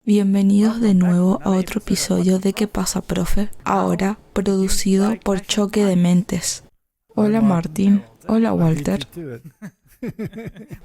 Bienvenidos de nuevo a otro episodio de ¿Qué pasa, profe? Ahora producido por Choque de Mentes. Hola Martín, hola Walter.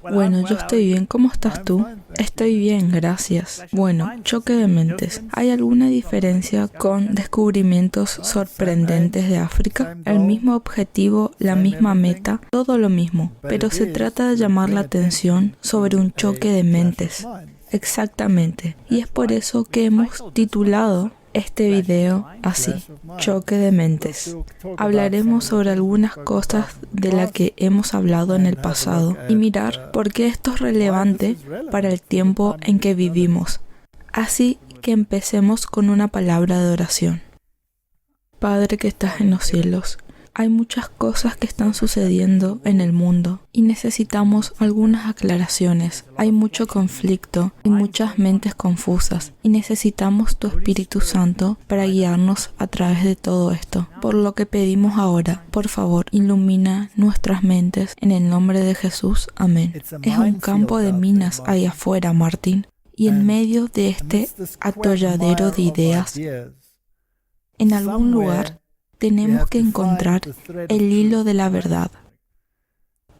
Bueno, yo estoy bien, ¿cómo estás tú? Estoy bien, gracias. Bueno, Choque de Mentes. ¿Hay alguna diferencia con descubrimientos sorprendentes de África? El mismo objetivo, la misma meta, todo lo mismo, pero se trata de llamar la atención sobre un choque de mentes. Exactamente, y es por eso que hemos titulado este video así, Choque de Mentes. Hablaremos sobre algunas cosas de las que hemos hablado en el pasado y mirar por qué esto es relevante para el tiempo en que vivimos. Así que empecemos con una palabra de oración. Padre que estás en los cielos, hay muchas cosas que están sucediendo en el mundo y necesitamos algunas aclaraciones. Hay mucho conflicto y muchas mentes confusas y necesitamos tu Espíritu Santo para guiarnos a través de todo esto. Por lo que pedimos ahora, por favor, ilumina nuestras mentes en el nombre de Jesús. Amén. Es un campo de minas ahí afuera, Martín, y en medio de este atolladero de ideas, en algún lugar, tenemos que encontrar el hilo de la verdad.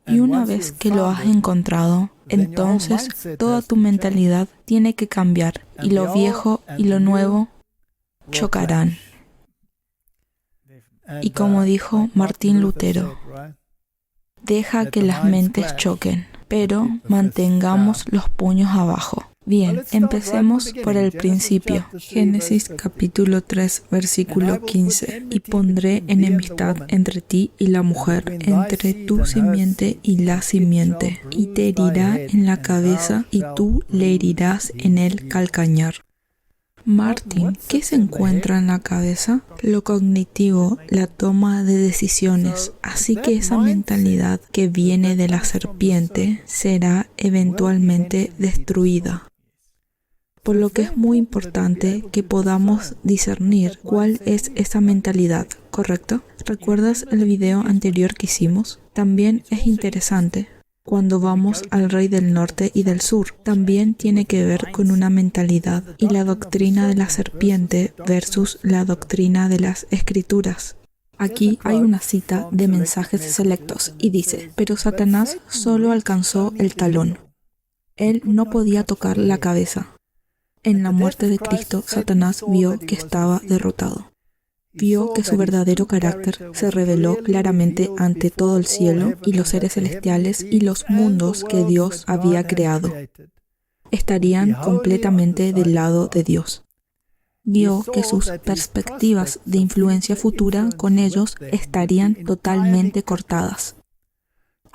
Y una vez que lo has encontrado, entonces toda tu mentalidad tiene que cambiar y lo viejo y lo nuevo chocarán. Y como dijo Martín Lutero, deja que las mentes choquen, pero mantengamos los puños abajo. Bien, empecemos por el principio. Génesis capítulo 3, versículo 15. Y pondré enemistad entre ti y la mujer, entre tu simiente y la simiente, y te herirá en la cabeza y tú le herirás en el calcañar. Martín, ¿qué se encuentra en la cabeza? Lo cognitivo, la toma de decisiones. Así que esa mentalidad que viene de la serpiente será eventualmente destruida. Por lo que es muy importante que podamos discernir cuál es esa mentalidad, ¿correcto? ¿Recuerdas el video anterior que hicimos? También es interesante. Cuando vamos al Rey del Norte y del Sur, también tiene que ver con una mentalidad y la doctrina de la serpiente versus la doctrina de las Escrituras. Aquí hay una cita de mensajes selectos y dice, pero Satanás solo alcanzó el talón. Él no podía tocar la cabeza. En la muerte de Cristo, Satanás vio que estaba derrotado. Vio que su verdadero carácter se reveló claramente ante todo el cielo y los seres celestiales y los mundos que Dios había creado. Estarían completamente del lado de Dios. Vio que sus perspectivas de influencia futura con ellos estarían totalmente cortadas.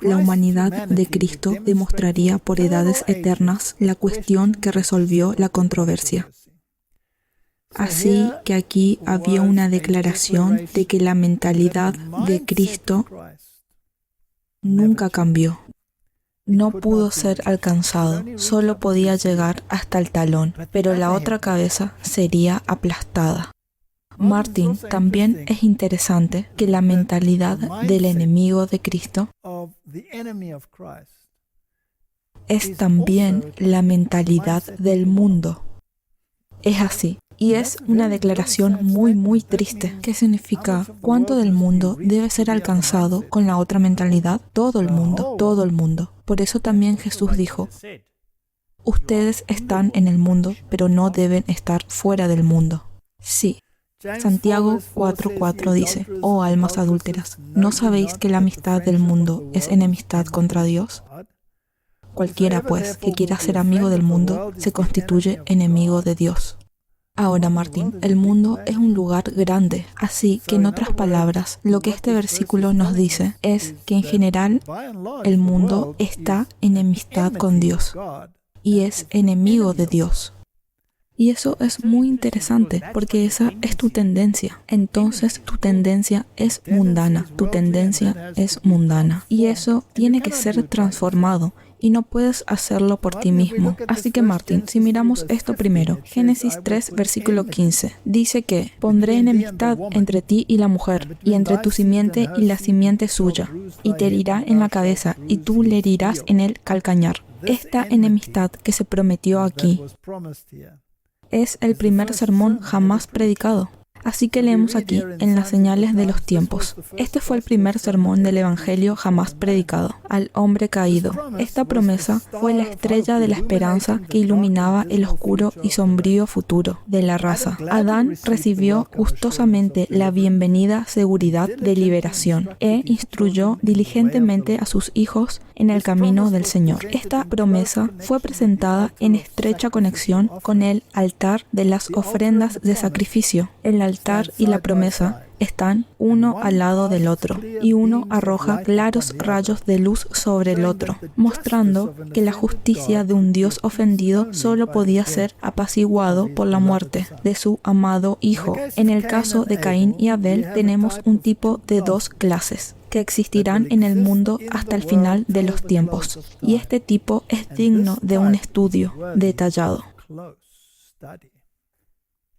La humanidad de Cristo demostraría por edades eternas la cuestión que resolvió la controversia. Así que aquí había una declaración de que la mentalidad de Cristo nunca cambió. No pudo ser alcanzado, solo podía llegar hasta el talón, pero la otra cabeza sería aplastada. Martín, también es interesante que la mentalidad del enemigo de Cristo es también la mentalidad del mundo. Es así, y es una declaración muy triste. ¿Qué significa? ¿Cuánto del mundo debe ser alcanzado con la otra mentalidad? Todo el mundo, todo el mundo. Por eso también Jesús dijo, ustedes están en el mundo, pero no deben estar fuera del mundo. Sí. Santiago 4:4 dice, oh almas adúlteras, ¿no sabéis que la amistad del mundo es enemistad contra Dios? Cualquiera, pues, que quiera ser amigo del mundo, se constituye enemigo de Dios. Ahora, Martín, el mundo es un lugar grande, así que en otras palabras, lo que este versículo nos dice es que en general el mundo está en enemistad con Dios y es enemigo de Dios. Y eso es muy interesante, porque esa es tu tendencia. Entonces tu tendencia es mundana, tu tendencia es mundana. Y eso tiene que ser transformado, y no puedes hacerlo por ti mismo. Así que Martín, si miramos esto primero, Génesis 3, versículo 15, dice que pondré enemistad entre ti y la mujer, y entre tu simiente y la simiente suya, y te herirá en la cabeza, y tú le herirás en el calcañar. Esta enemistad que se prometió aquí Es el primer sermón jamás predicado. Así que leemos aquí, en las señales de los tiempos. Este fue el primer sermón del Evangelio jamás predicado, al hombre caído. Esta promesa fue la estrella de la esperanza que iluminaba el oscuro y sombrío futuro de la raza. Adán recibió gustosamente la bienvenida seguridad de liberación e instruyó diligentemente a sus hijos en el camino del Señor. Esta promesa fue presentada en estrecha conexión con el altar de las ofrendas de sacrificio. El altar y la promesa están uno al lado del otro, y uno arroja claros rayos de luz sobre el otro, mostrando que la justicia de un Dios ofendido solo podía ser apaciguado por la muerte de su amado Hijo. En el caso de Caín y Abel tenemos un tipo de dos clases que existirán en el mundo hasta el final de los tiempos, y este tipo es digno de un estudio detallado.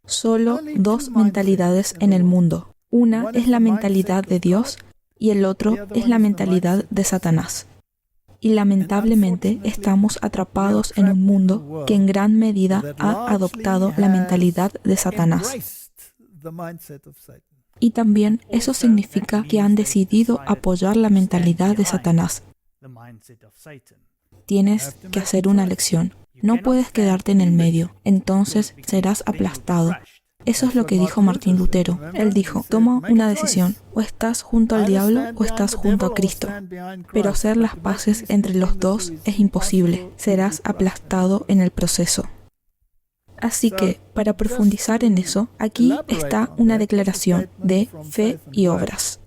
Solo dos mentalidades en el mundo. Una es la mentalidad de Dios y el otro es la mentalidad de Satanás. Y lamentablemente estamos atrapados en un mundo que en gran medida ha adoptado la mentalidad de Satanás. Y también eso significa que han decidido apoyar la mentalidad de Satanás. Tienes que hacer una elección. No puedes quedarte en el medio, entonces serás aplastado. Eso es lo que dijo Martín Lutero. Él dijo, toma una decisión, o estás junto al diablo o estás junto a Cristo. Pero hacer las paces entre los dos es imposible. Serás aplastado en el proceso. Así que, para profundizar en eso, aquí está una declaración de fe y obras.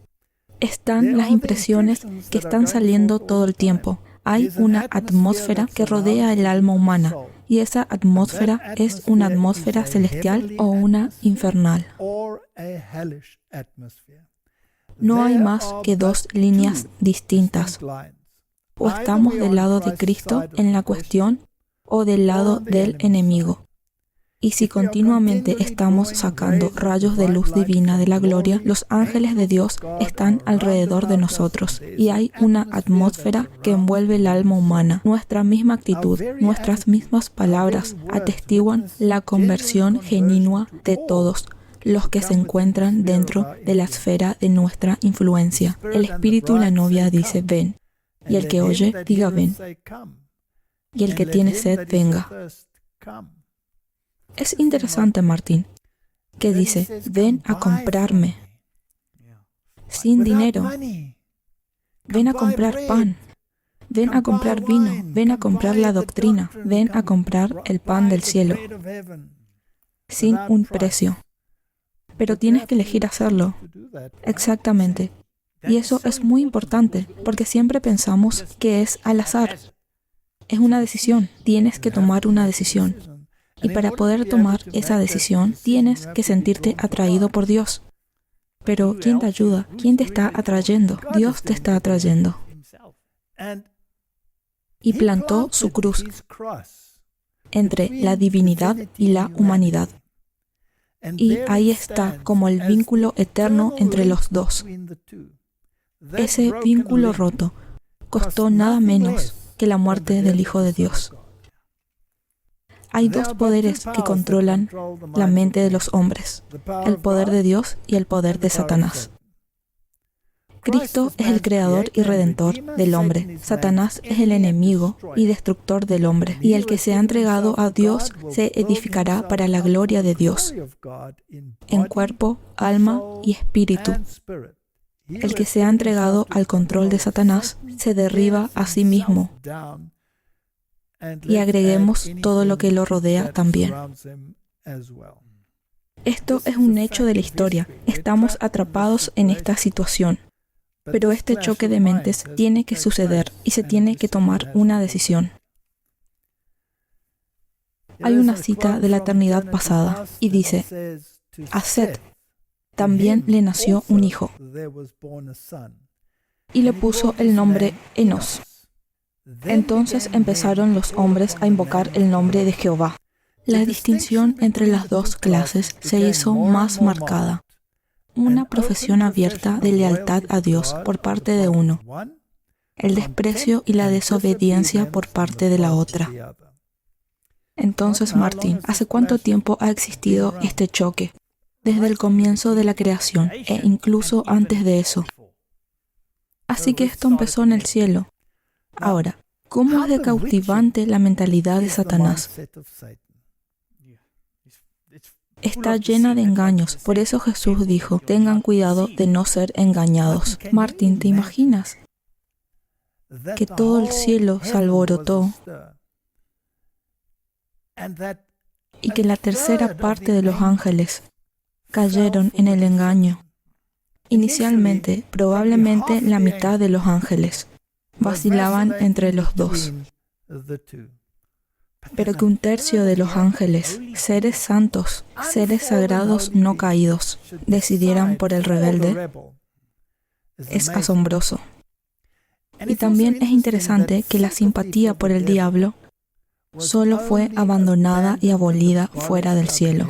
Están las impresiones que están saliendo todo el tiempo. Hay una atmósfera que rodea el alma humana, y esa atmósfera es una atmósfera celestial o una infernal. No hay más que dos líneas distintas. O estamos del lado de Cristo en la cuestión o del lado del enemigo. Y si continuamente estamos sacando rayos de luz divina de la gloria, los ángeles de Dios están alrededor de nosotros y hay una atmósfera que envuelve el alma humana. Nuestra misma actitud, nuestras mismas palabras atestiguan la conversión genuina de todos los que se encuentran dentro de la esfera de nuestra influencia. El Espíritu y la novia dice, ven. Y el que oye, diga, ven. Y el que tiene sed, venga. Es interesante, Martín, que dice, ven a comprarme, sin dinero, ven a comprar pan, ven a comprar vino, ven a comprar la doctrina, ven a comprar el pan del cielo, sin un precio. Pero tienes que elegir hacerlo. Exactamente. Y eso es muy importante, porque siempre pensamos que es al azar. Es una decisión, tienes que tomar una decisión. Y para poder tomar esa decisión, tienes que sentirte atraído por Dios. Pero, ¿quién te ayuda? ¿Quién te está atrayendo? Dios te está atrayendo. Y plantó su cruz entre la divinidad y la humanidad. Y ahí está como el vínculo eterno entre los dos. Ese vínculo roto costó nada menos que la muerte del Hijo de Dios. Hay dos poderes que controlan la mente de los hombres, el poder de Dios y el poder de Satanás. Cristo es el creador y redentor del hombre. Satanás es el enemigo y destructor del hombre. Y el que se ha entregado a Dios se edificará para la gloria de Dios, en cuerpo, alma y espíritu. El que se ha entregado al control de Satanás se derriba a sí mismo. Y agreguemos todo lo que lo rodea también. Esto es un hecho de la historia. Estamos atrapados en esta situación. Pero este choque de mentes tiene que suceder y se tiene que tomar una decisión. Hay una cita de la eternidad pasada y dice, a Set también le nació un hijo y le puso el nombre Enos. Entonces empezaron los hombres a invocar el nombre de Jehová. La distinción entre las dos clases se hizo más marcada. Una profesión abierta de lealtad a Dios por parte de uno, el desprecio y la desobediencia por parte de la otra. Entonces, Martín, ¿hace cuánto tiempo ha existido este choque? Desde el comienzo de la creación, e incluso antes de eso. Así que esto empezó en el cielo. Ahora, ¿cómo es de cautivante la mentalidad de Satanás? Está llena de engaños. Por eso Jesús dijo, tengan cuidado de no ser engañados. Martín, ¿te imaginas que todo el cielo se alborotó y que la tercera parte de los ángeles cayeron en el engaño? Inicialmente, probablemente la mitad de los ángeles vacilaban entre los dos, pero que un tercio de los ángeles, seres santos, seres sagrados no caídos, decidieran por el rebelde, es asombroso. Y también es interesante que la simpatía por el diablo solo fue abandonada y abolida fuera del cielo,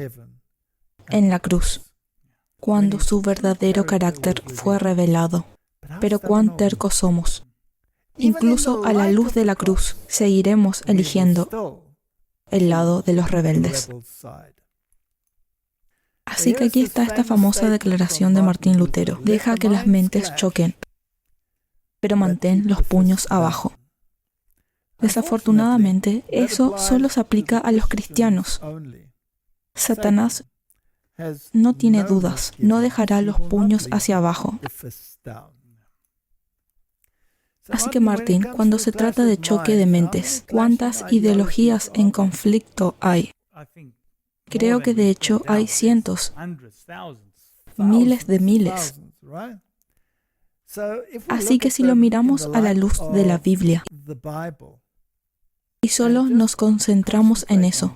en la cruz, cuando su verdadero carácter fue revelado. Pero cuán tercos somos. Incluso a la luz de la cruz, seguiremos eligiendo el lado de los rebeldes. Así que aquí está esta famosa declaración de Martín Lutero. Deja que las mentes choquen, pero mantén los puños abajo. Desafortunadamente, eso solo se aplica a los cristianos. Satanás no tiene dudas, no dejará los puños hacia abajo. Así que Martín, cuando se trata de choque de mentes, ¿cuántas ideologías en conflicto hay? Creo que de hecho hay cientos, miles de miles. Así que si lo miramos a la luz de la Biblia y solo nos concentramos en eso,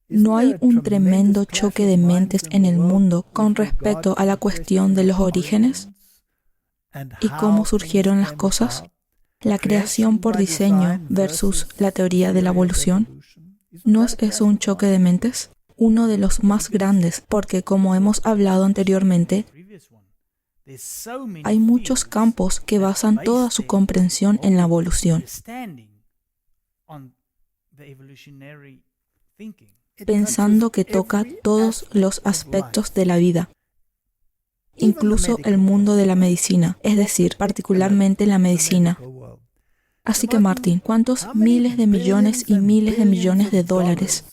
¿no hay un tremendo choque de mentes en el mundo con respecto a la cuestión de los orígenes y cómo surgieron las cosas? La creación por diseño versus la teoría de la evolución. ¿No es eso un choque de mentes? Uno de los más grandes, porque como hemos hablado anteriormente, hay muchos campos que basan toda su comprensión en la evolución, pensando que toca todos los aspectos de la vida, incluso el mundo de la medicina, es decir, particularmente la medicina. Así que, Martín, ¿cuántos miles de millones y miles de millones de dólares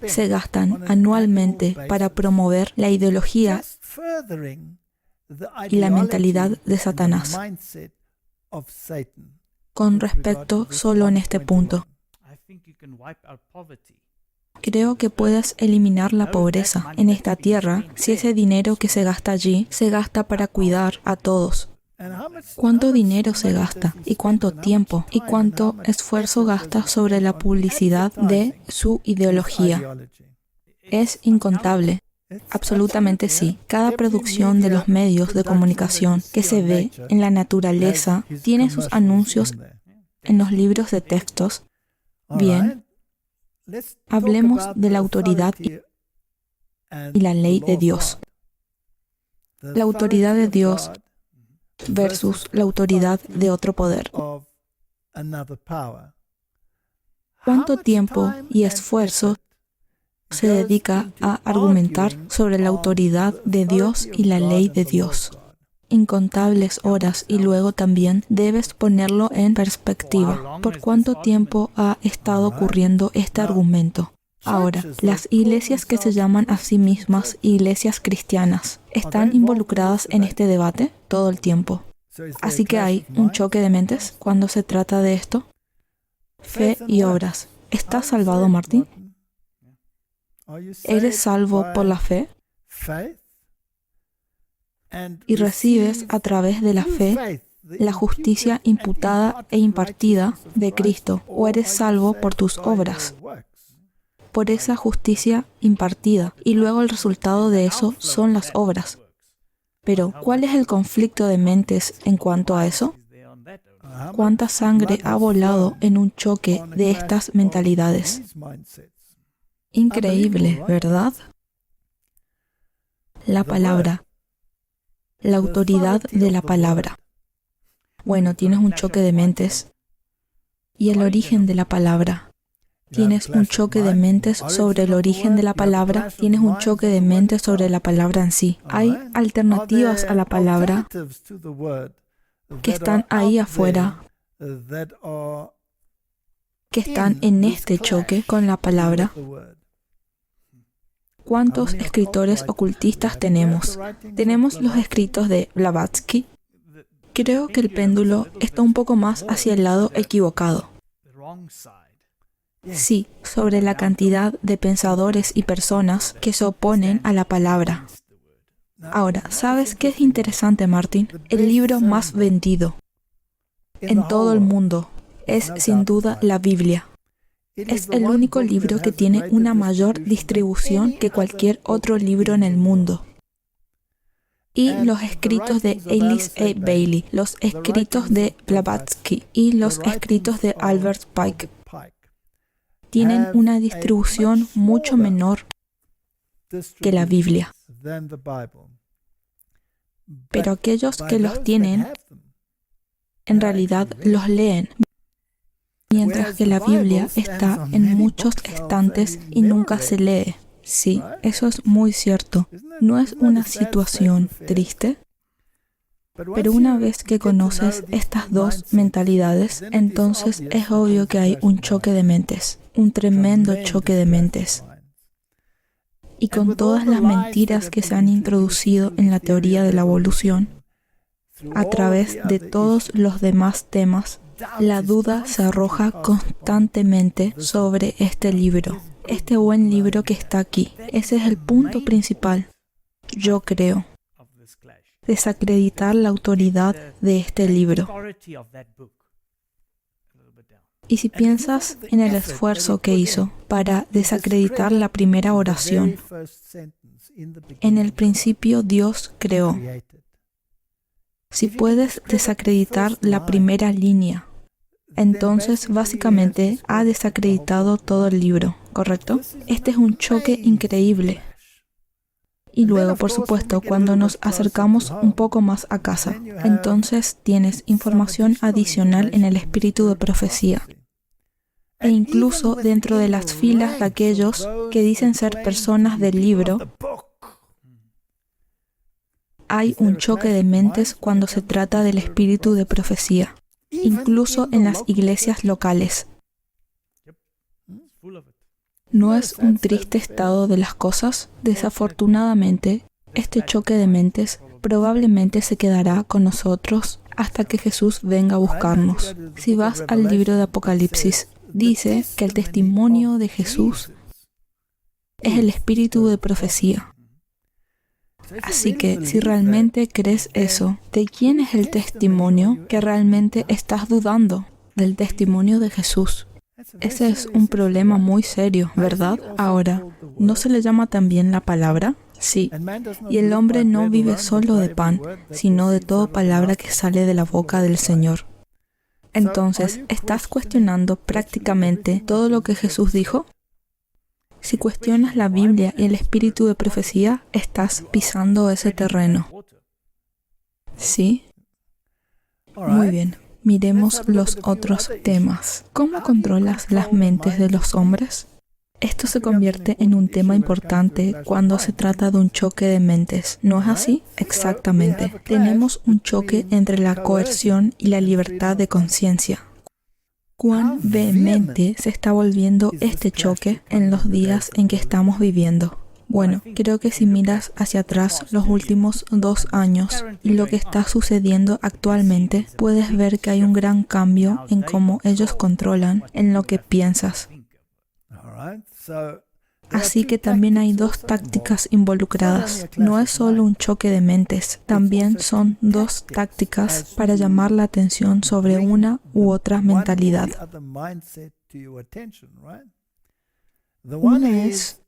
se gastan anualmente para promover la ideología y la mentalidad de Satanás con respecto solo en este punto? Creo que puedes eliminar la pobreza en esta tierra si ese dinero que se gasta allí se gasta para cuidar a todos. ¿Cuánto dinero se gasta? ¿Y cuánto tiempo? ¿Y cuánto esfuerzo gasta sobre la publicidad de su ideología? Es incontable. Absolutamente sí. Cada producción de los medios de comunicación que se ve en la naturaleza tiene sus anuncios en los libros de textos. Bien, hablemos de la autoridad y la ley de Dios. La autoridad de Dios versus la autoridad de otro poder. ¿Cuánto tiempo y esfuerzo se dedica a argumentar sobre la autoridad de Dios y la ley de Dios? Incontables horas, y luego también debes ponerlo en perspectiva. ¿Por cuánto tiempo ha estado ocurriendo este argumento? Ahora, las iglesias que se llaman a sí mismas iglesias cristianas, ¿están involucradas en este debate todo el tiempo? Así que hay un choque de mentes cuando se trata de esto. Fe y obras. ¿Estás salvado, Martín? ¿Eres salvo por la fe? Y recibes a través de la fe la justicia imputada e impartida de Cristo, o eres salvo por tus obras, por esa justicia impartida, y luego el resultado de eso son las obras. Pero, ¿cuál es el conflicto de mentes en cuanto a eso? ¿Cuánta sangre ha volado en un choque de estas mentalidades? Increíble, ¿verdad? La palabra. La autoridad de la palabra. Bueno, tienes un choque de mentes. Y el origen de la palabra. Tienes un choque de mentes sobre el origen de la palabra, tienes un choque de mentes sobre la palabra en sí. Hay alternativas a la palabra que están ahí afuera, que están en este choque con la palabra. ¿Cuántos escritores ocultistas tenemos? Tenemos los escritos de Blavatsky. Creo que el péndulo está un poco más hacia el lado equivocado. Sí, sobre la cantidad de pensadores y personas que se oponen a la palabra. Ahora, ¿sabes qué es interesante, Martin? El libro más vendido en todo el mundo es sin duda la Biblia. Es el único libro que tiene una mayor distribución que cualquier otro libro en el mundo. Y los escritos de Alice A. Bailey, los escritos de Blavatsky y los escritos de Albert Pike tienen una distribución mucho menor que la Biblia. Pero aquellos que los tienen, en realidad los leen, mientras que la Biblia está en muchos estantes y nunca se lee. Sí, eso es muy cierto. ¿No es una situación triste? Pero una vez que conoces estas dos mentalidades, entonces es obvio que hay un choque de mentes, un tremendo choque de mentes. Y con todas las mentiras que se han introducido en la teoría de la evolución, a través de todos los demás temas, la duda se arroja constantemente sobre este libro, este buen libro que está aquí. Ese es el punto principal, yo creo. Desacreditar la autoridad de este libro. Y si piensas en el esfuerzo que hizo para desacreditar la primera oración, en el principio Dios creó. Si puedes desacreditar la primera línea, entonces básicamente ha desacreditado todo el libro, ¿correcto? Este es un choque increíble. Y luego, por supuesto, cuando nos acercamos un poco más a casa, entonces tienes información adicional en el espíritu de profecía. E incluso dentro de las filas de aquellos que dicen ser personas del libro, hay un choque de mentes cuando se trata del espíritu de profecía, incluso en las iglesias locales. ¿No es un triste estado de las cosas? Desafortunadamente, este choque de mentes probablemente se quedará con nosotros hasta que Jesús venga a buscarnos. Si vas al libro de Apocalipsis, dice que el testimonio de Jesús es el espíritu de profecía. Así que, si realmente crees eso, ¿de quién es el testimonio que realmente estás dudando? Del testimonio de Jesús. Ese es un problema muy serio, ¿verdad? Ahora, ¿no se le llama también la palabra? Sí. Y el hombre no vive solo de pan, sino de toda palabra que sale de la boca del Señor. Entonces, ¿estás cuestionando prácticamente todo lo que Jesús dijo? Si cuestionas la Biblia y el espíritu de profecía, estás pisando ese terreno. ¿Sí? Muy bien. Miremos los otros temas. ¿Cómo controlas las mentes de los hombres? Esto se convierte en un tema importante cuando se trata de un choque de mentes. ¿No es así? Exactamente. Tenemos un choque entre la coerción y la libertad de conciencia. ¿Cuán vehemente se está volviendo este choque en los días en que estamos viviendo? Bueno, creo que si miras hacia atrás los últimos 2 años y lo que está sucediendo actualmente, puedes ver que hay un gran cambio en cómo ellos controlan en lo que piensas. Así que también hay 2 tácticas involucradas. No es solo un choque de mentes, también son 2 tácticas para llamar la atención sobre una u otra mentalidad. Una es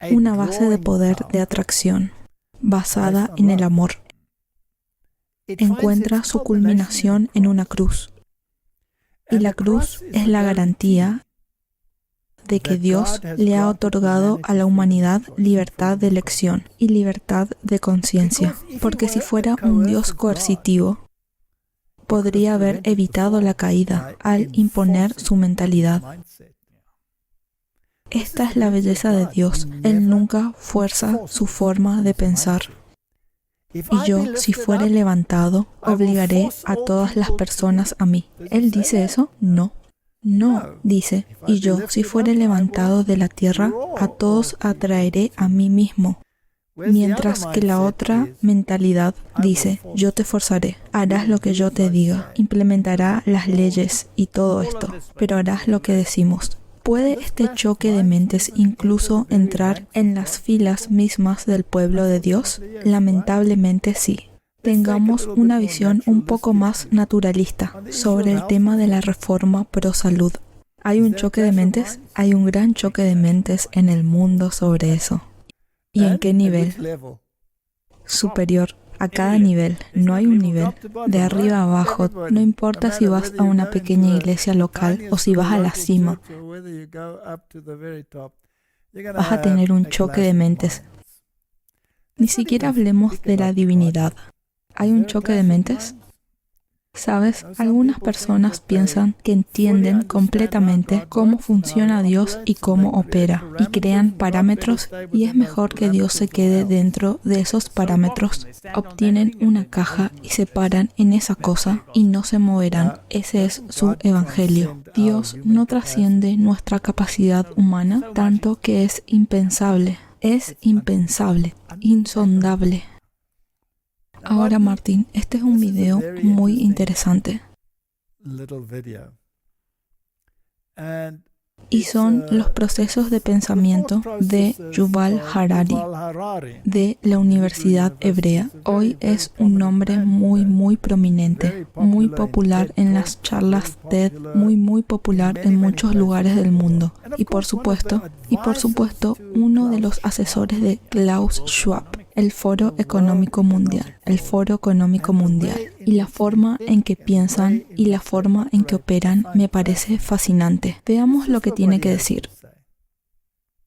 una base de poder de atracción, basada en el amor. Encuentra su culminación en una cruz. Y la cruz es la garantía de que Dios le ha otorgado a la humanidad libertad de elección y libertad de conciencia. Porque si fuera un Dios coercitivo, podría haber evitado la caída al imponer su mentalidad. Esta es la belleza de Dios. Él nunca fuerza su forma de pensar. Y yo, si fuere levantado, obligaré a todas las personas a mí. ¿Él dice eso? No. No, dice, y yo, si fuere levantado de la tierra, a todos atraeré a mí mismo. Mientras que la otra mentalidad dice, yo te forzaré, harás lo que yo te diga, implementará las leyes y todo esto, pero harás lo que decimos. ¿Puede este choque de mentes incluso entrar en las filas mismas del pueblo de Dios? Lamentablemente sí. Tengamos una visión un poco más naturalista sobre el tema de la reforma pro salud. ¿Hay un choque de mentes? Hay un gran choque de mentes en el mundo sobre eso. ¿Y en qué nivel? Superior. A cada nivel. No hay un nivel. De arriba a abajo. No importa si vas a una pequeña iglesia local o si vas a la cima. Vas a tener un choque de mentes. Ni siquiera hablemos de la divinidad. ¿Hay un choque de mentes? ¿Sabes? Algunas personas piensan que entienden completamente cómo funciona Dios y cómo opera, y crean parámetros, y es mejor que Dios se quede dentro de esos parámetros. Obtienen una caja y se paran en esa cosa y no se moverán. Ese es su evangelio. Dios no trasciende nuestra capacidad humana, tanto que es impensable, insondable. Ahora, Martín, este es un video muy interesante. Y son los procesos de pensamiento de Yuval Harari, de la Universidad Hebrea. Hoy es un nombre muy prominente, muy popular en las charlas TED, muy popular en muchos lugares del mundo. Y por supuesto, uno de los asesores de Klaus Schwab, el Foro Económico Mundial. Y la forma en que piensan y la forma en que operan me parece fascinante. Veamos lo que tiene que decir.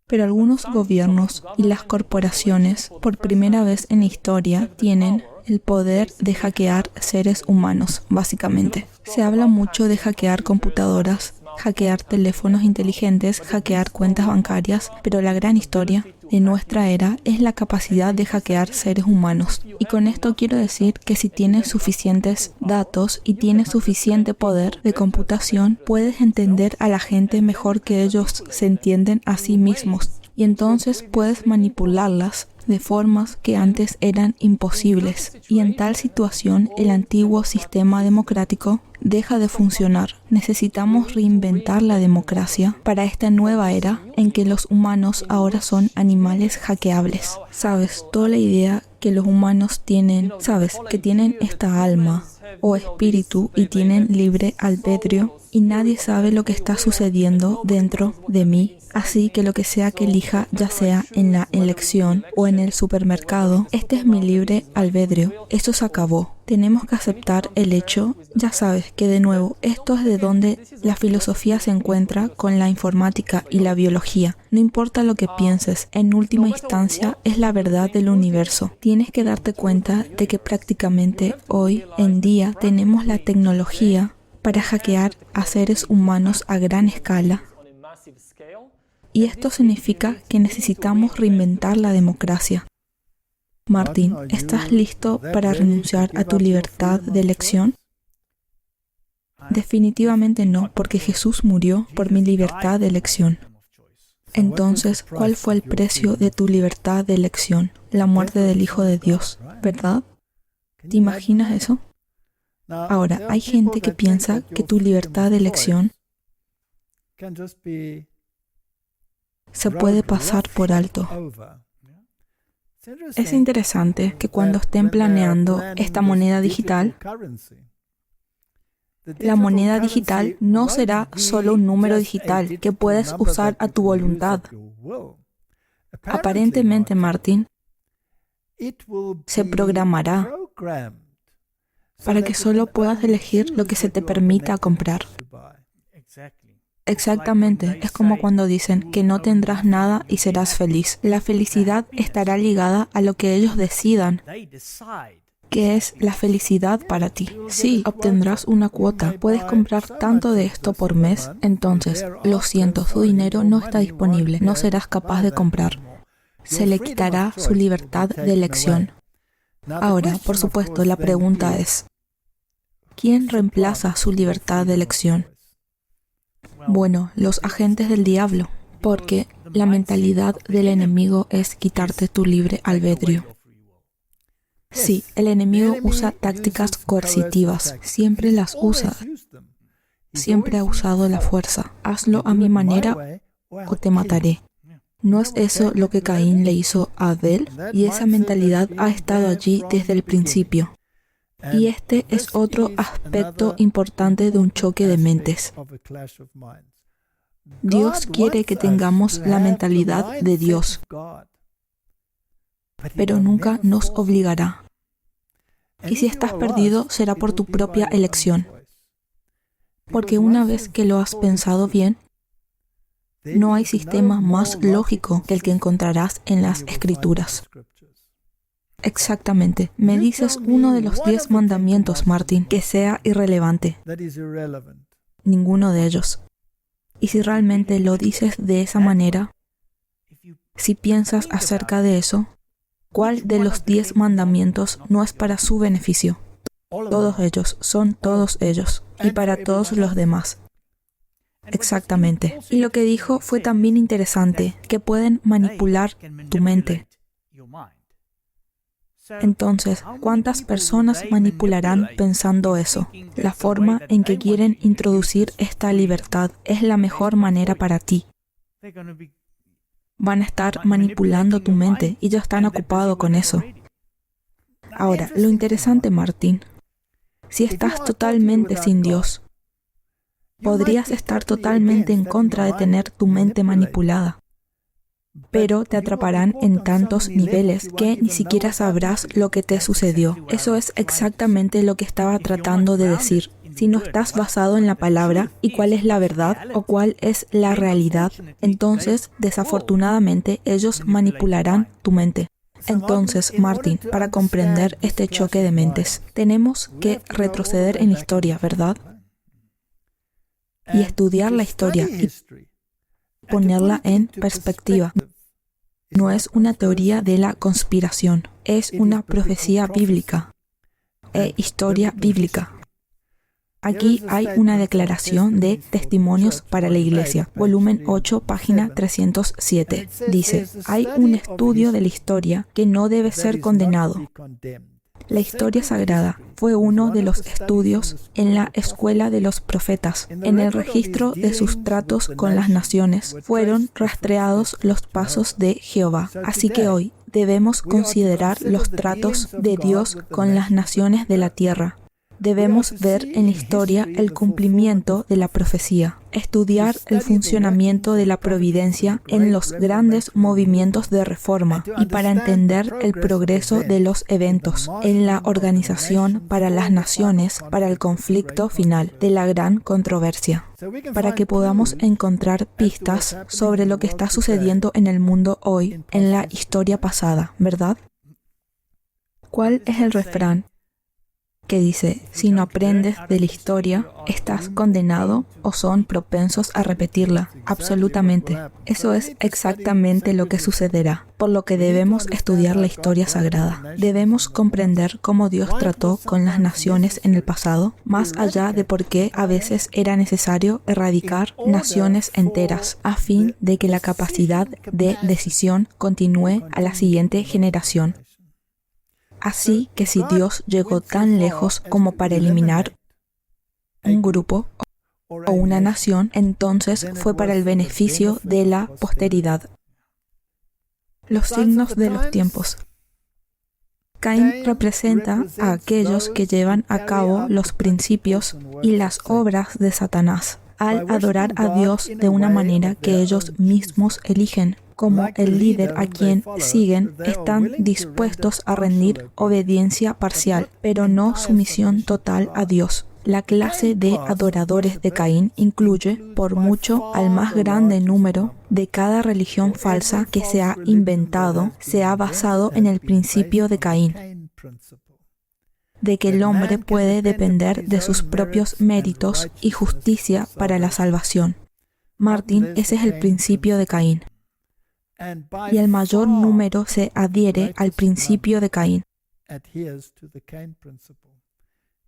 Pero algunos gobiernos y las corporaciones, por primera vez en la historia, tienen el poder de hackear seres humanos, básicamente. Se habla mucho de hackear computadoras, hackear teléfonos inteligentes, hackear cuentas bancarias, pero la gran historia de nuestra era es la capacidad de hackear seres humanos. Y con esto quiero decir que si tienes suficientes datos y tienes suficiente poder de computación, puedes entender a la gente mejor que ellos se entienden a sí mismos. Y entonces puedes manipularlas de formas que antes eran imposibles. Y en tal situación, el antiguo sistema democrático deja de funcionar. Necesitamos reinventar la democracia para esta nueva era en que los humanos ahora son animales hackeables. ¿Sabes? Toda la idea que los humanos tienen, ¿sabes? Que tienen esta alma o espíritu y tienen libre albedrío y nadie sabe lo que está sucediendo dentro de mí. Así que lo que sea que elija, ya sea en la elección o en el supermercado, este es mi libre albedrío. Esto se acabó. Tenemos que aceptar el hecho, ya sabes, que de nuevo, esto es de donde la filosofía se encuentra con la informática y la biología. No importa lo que pienses, en última instancia es la verdad del universo. Tienes que darte cuenta de que prácticamente hoy en día tenemos la tecnología para hackear a seres humanos a gran escala. Y esto significa que necesitamos reinventar la democracia. Martín, ¿estás listo para renunciar a tu libertad de elección? Definitivamente no, porque Jesús murió por mi libertad de elección. Entonces, ¿cuál fue el precio de tu libertad de elección? La muerte del Hijo de Dios, ¿verdad? ¿Te imaginas eso? Ahora, hay gente que piensa que tu libertad de elección se puede pasar por alto. Es interesante que cuando estén planeando esta moneda digital, la moneda digital no será solo un número digital que puedes usar a tu voluntad. Aparentemente, Martín, se programará para que solo puedas elegir lo que se te permita comprar. Exactamente, es como cuando dicen que no tendrás nada y serás feliz. La felicidad estará ligada a lo que ellos decidan. ¿Qué es la felicidad para ti? Sí, obtendrás una cuota. Puedes comprar tanto de esto por mes. Entonces, lo siento, su dinero no está disponible. No serás capaz de comprar. Se le quitará su libertad de elección. Ahora, por supuesto, la pregunta es, ¿quién reemplaza su libertad de elección? Bueno, los agentes del diablo, porque la mentalidad del enemigo es quitarte tu libre albedrío. Sí, el enemigo usa tácticas coercitivas, siempre las usa. Siempre ha usado la fuerza. Hazlo a mi manera o te mataré. ¿No es eso lo que Caín le hizo a Abel? Y esa mentalidad ha estado allí desde el principio. Y este es otro aspecto importante de un choque de mentes. Dios quiere que tengamos la mentalidad de Dios, pero nunca nos obligará. Y si estás perdido, será por tu propia elección. Porque una vez que lo has pensado bien, no hay sistema más lógico que el que encontrarás en las Escrituras. Exactamente. Me dices uno de los 10 mandamientos, Martin, que sea irrelevante. Ninguno de ellos. Y si realmente lo dices de esa manera, si piensas acerca de eso, ¿cuál de los 10 mandamientos no es para su beneficio? Todos ellos, son todos ellos, y para todos los demás. Exactamente. Y lo que dijo fue también interesante, que pueden manipular tu mente. Entonces, ¿cuántas personas manipularán pensando eso? La forma en que quieren introducir esta libertad es la mejor manera para ti. Van a estar manipulando tu mente y ya están ocupados con eso. Ahora, lo interesante, Martín, si estás totalmente sin Dios, podrías estar totalmente en contra de tener tu mente manipulada, pero te atraparán en tantos niveles que ni siquiera sabrás lo que te sucedió. Eso es exactamente lo que estaba tratando de decir. Si no estás basado en la palabra y cuál es la verdad o cuál es la realidad, entonces, desafortunadamente, ellos manipularán tu mente. Entonces, Martin, para comprender este choque de mentes, tenemos que retroceder en la historia, ¿verdad? Y estudiar la historia y ponerla en perspectiva. No es una teoría de la conspiración, es una profecía bíblica e historia bíblica. Aquí hay una declaración de Testimonios para la Iglesia, volumen 8, página 307. Dice, hay un estudio de la historia que no debe ser condenado. La historia sagrada fue uno de los estudios en la escuela de los profetas. En el registro de sus tratos con las naciones fueron rastreados los pasos de Jehová. Así que hoy debemos considerar los tratos de Dios con las naciones de la tierra. Debemos ver en la historia el cumplimiento de la profecía, estudiar el funcionamiento de la providencia en los grandes movimientos de reforma y para entender el progreso de los eventos en la organización para las naciones para el conflicto final de la gran controversia, para que podamos encontrar pistas sobre lo que está sucediendo en el mundo hoy en la historia pasada, ¿verdad? ¿Cuál es el refrán que dice, si no aprendes de la historia, estás condenado o son propensos a repetirla? Absolutamente. Eso es exactamente lo que sucederá, por lo que debemos estudiar la historia sagrada. Debemos comprender cómo Dios trató con las naciones en el pasado, más allá de por qué a veces era necesario erradicar naciones enteras, a fin de que la capacidad de decisión continúe a la siguiente generación. Así que si Dios llegó tan lejos como para eliminar un grupo o una nación, entonces fue para el beneficio de la posteridad. Los signos de los tiempos. Caín representa a aquellos que llevan a cabo los principios y las obras de Satanás, al adorar a Dios de una manera que ellos mismos eligen. Como el líder a quien siguen, están dispuestos a rendir obediencia parcial, pero no sumisión total a Dios. La clase de adoradores de Caín incluye, por mucho, al más grande número de cada religión falsa que se ha inventado, se ha basado en el principio de Caín. de que el hombre puede depender de sus propios méritos y justicia para la salvación. Martín, ese es el principio de Caín. Y el mayor número se adhiere al principio de Caín.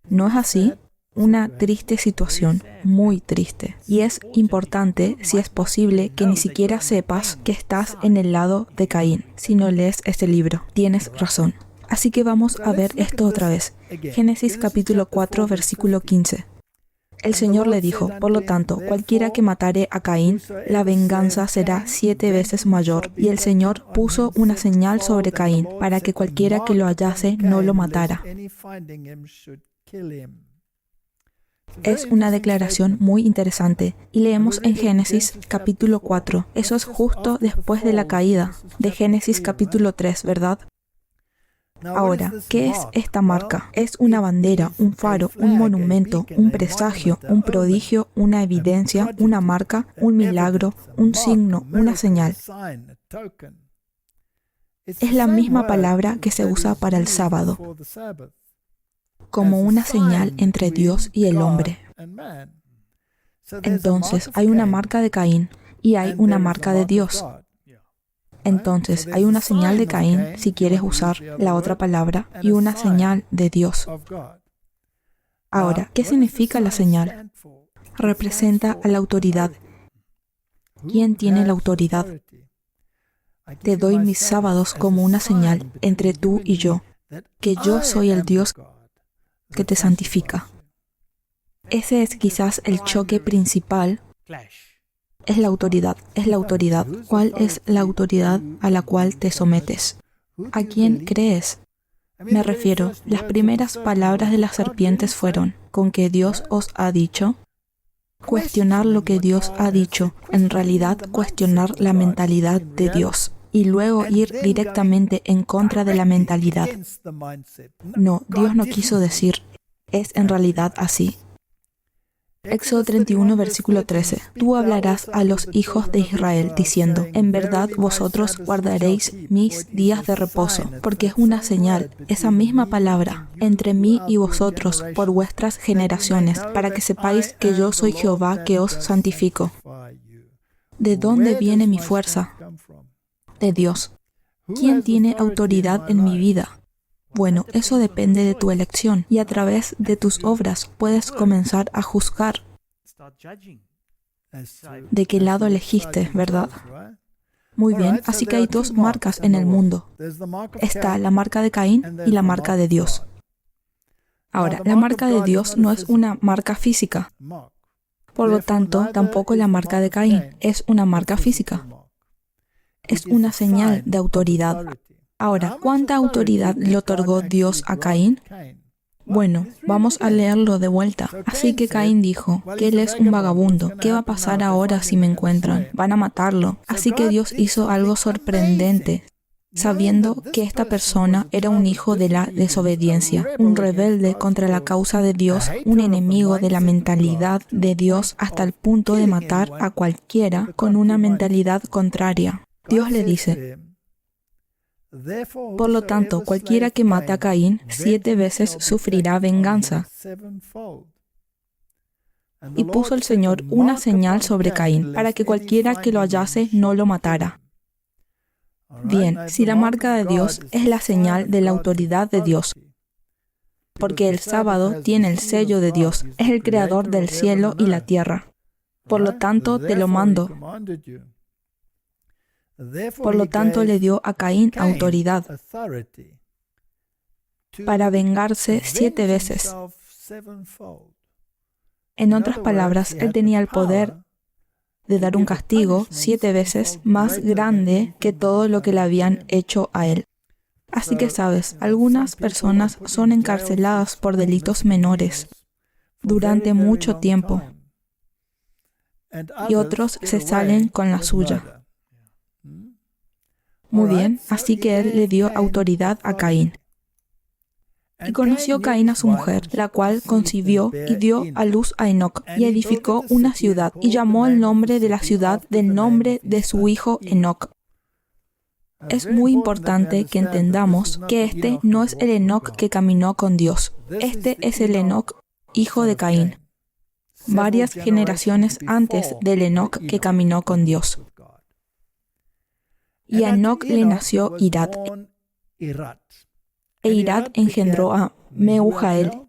¿No es así? Una triste situación, muy triste. Y es importante, si es posible, que ni siquiera sepas que estás en el lado de Caín, si no lees este libro. Tienes razón. Así que vamos a ver esto otra vez. Génesis capítulo 4, versículo 15. El Señor le dijo, por lo tanto, cualquiera que matare a Caín, la venganza será 7 veces mayor. Y el Señor puso una señal sobre Caín, para que cualquiera que lo hallase no lo matara. Es una declaración muy interesante. Y leemos en Génesis capítulo 4. Eso es justo después de la caída de Génesis capítulo 3, ¿verdad? Ahora, ¿qué es esta marca? Es una bandera, un faro, un monumento, un presagio, un prodigio, una evidencia, una marca, un milagro, un signo, una señal. Es la misma palabra que se usa para el sábado, como una señal entre Dios y el hombre. Entonces, hay una marca de Caín y hay una marca de Dios. Entonces, hay una señal de Caín, si quieres usar la otra palabra, y una señal de Dios. Ahora, ¿qué significa la señal? Representa a la autoridad. ¿Quién tiene la autoridad? Te doy mis sábados como una señal entre tú y yo, que yo soy el Dios que te santifica. Ese es quizás el choque principal. Es la autoridad, es la autoridad. ¿Cuál es la autoridad a la cual te sometes? ¿A quién crees? Me refiero, las primeras palabras de las serpientes fueron, ¿con que Dios os ha dicho? Cuestionar lo que Dios ha dicho, en realidad cuestionar la mentalidad de Dios, y luego ir directamente en contra de la mentalidad. No, Dios no quiso decir, es en realidad así. Éxodo 31, versículo 13. Tú hablarás a los hijos de Israel, diciendo, en verdad vosotros guardaréis mis días de reposo, porque es una señal, esa misma palabra, entre mí y vosotros por vuestras generaciones, para que sepáis que yo soy Jehová que os santifico. ¿De dónde viene mi fuerza? De Dios. ¿Quién tiene autoridad en mi vida? Bueno, eso depende de tu elección y a través de tus obras puedes comenzar a juzgar de qué lado elegiste, ¿verdad? Muy bien, así que hay dos marcas en el mundo. Está la marca de Caín y la marca de Dios. Ahora, la marca de Dios no es una marca física. Por lo tanto, tampoco la marca de Caín es una marca física. Es una señal de autoridad. Ahora, ¿cuánta autoridad le otorgó Dios a Caín? Bueno, vamos a leerlo de vuelta. Así que Caín dijo que él es un vagabundo. ¿Qué va a pasar ahora si me encuentran? Van a matarlo. Así que Dios hizo algo sorprendente, sabiendo que esta persona era un hijo de la desobediencia, un rebelde contra la causa de Dios, un enemigo de la mentalidad de Dios hasta el punto de matar a cualquiera con una mentalidad contraria. Dios le dice, por lo tanto, cualquiera que mate a Caín 7 veces sufrirá venganza. Y puso el Señor una señal sobre Caín, para que cualquiera que lo hallase no lo matara. Bien, si la marca de Dios es la señal de la autoridad de Dios, porque el sábado tiene el sello de Dios, es el creador del cielo y la tierra. Por lo tanto, te lo mando. Por lo tanto, le dio a Caín autoridad para vengarse 7 veces. En otras palabras, él tenía el poder de dar un castigo 7 veces más grande que todo lo que le habían hecho a él. Así que sabes, algunas personas son encarceladas por delitos menores durante mucho tiempo y otros se salen con la suya. Muy bien, así que él le dio autoridad a Caín. Y conoció Caín a su mujer, la cual concibió y dio a luz a Enoc, y edificó una ciudad, y llamó el nombre de la ciudad del nombre de su hijo Enoc. Es muy importante que entendamos que este no es el Enoc que caminó con Dios. Este es el Enoc, hijo de Caín, varias generaciones antes del Enoc que caminó con Dios. Y a Enoc le nació Irad, e Irad engendró a Mehujael,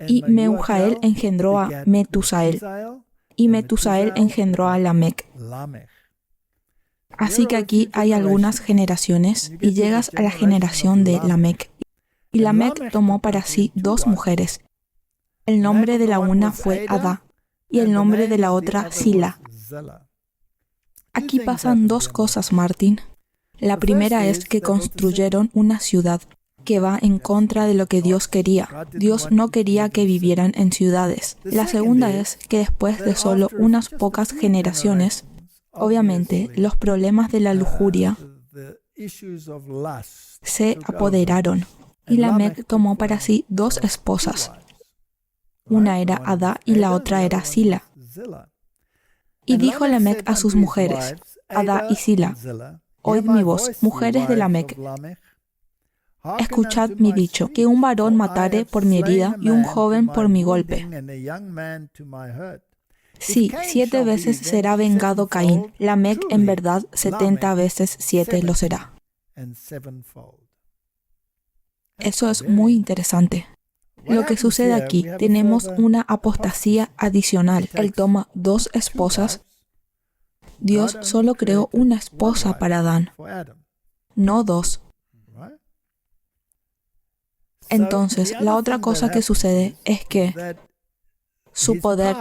y Mehujael engendró a Metusael, y Metusael engendró a Lamec. Así que aquí hay algunas generaciones y llegas a la generación de Lamec. Y Lamec tomó para sí 2 mujeres. El nombre de la una fue Adá y el nombre de la otra Sila. Aquí pasan 2 cosas, Martín. La primera es que construyeron una ciudad que va en contra de lo que Dios quería. Dios no quería que vivieran en ciudades. La segunda es que después de solo unas pocas generaciones, obviamente, los problemas de la lujuria se apoderaron y Lamec tomó para sí 2 esposas. Una era Adá y la otra era Sila. Y dijo Lamec a sus mujeres, Adá y Sila, oíd mi voz, mujeres de Lamec. Escuchad mi dicho, que un varón matare por mi herida y un joven por mi golpe. Sí, 7 veces será vengado Caín. Lamec en verdad 70 veces 7 lo será. Eso es muy interesante. Lo que sucede aquí, tenemos una apostasía adicional. Él toma 2 esposas. Dios solo creó una esposa para Adán, no 2. Entonces, la otra cosa que sucede es que su poder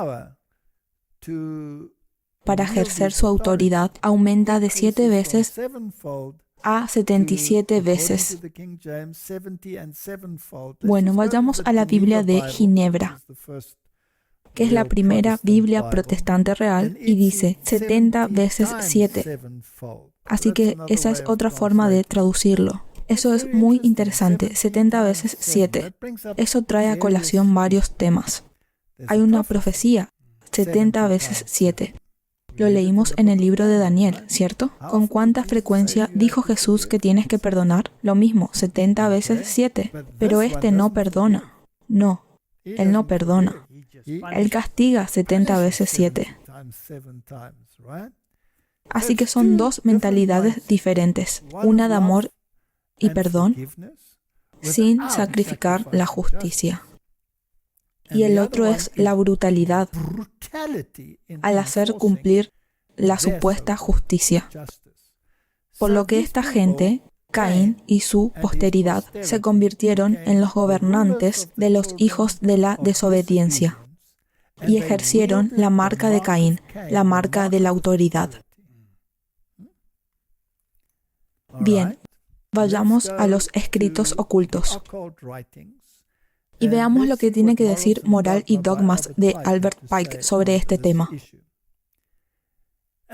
para ejercer su autoridad aumenta de 7 veces a 77 veces. Bueno, vayamos a la Biblia de Ginebra, que es la primera Biblia protestante real, y dice 70 veces 7. Así que esa es otra forma de traducirlo. Eso es muy interesante, 70 veces 7. Eso trae a colación varios temas. Hay una profecía, 70 veces 7. Lo leímos en el libro de Daniel, ¿cierto? ¿Con cuánta frecuencia dijo Jesús que tienes que perdonar? Lo mismo, 70 veces 7. Pero este no perdona. No, Él no perdona. Él castiga 70 veces 7. Así que son 2 mentalidades diferentes. Una de amor y perdón, sin sacrificar la justicia. Y el otro es la brutalidad al hacer cumplir la supuesta justicia. Por lo que esta gente, Caín y su posteridad, se convirtieron en los gobernantes de los hijos de la desobediencia y ejercieron la marca de Caín, la marca de la autoridad. Bien, vayamos a los escritos ocultos y veamos lo que tiene que decir Moral y Dogmas de Albert Pike sobre este tema.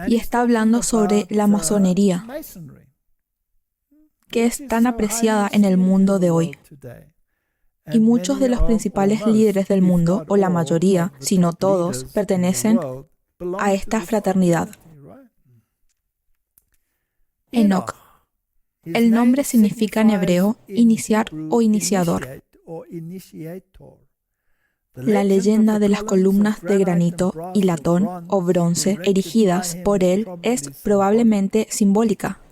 Y está hablando sobre la masonería, que es tan apreciada en el mundo de hoy. Y muchos de los principales líderes del mundo, o la mayoría, si no todos, pertenecen a esta fraternidad. Enoc. El nombre significa en hebreo iniciar o iniciador. La leyenda de las columnas de granito y latón o bronce erigidas por él es probablemente simbólica.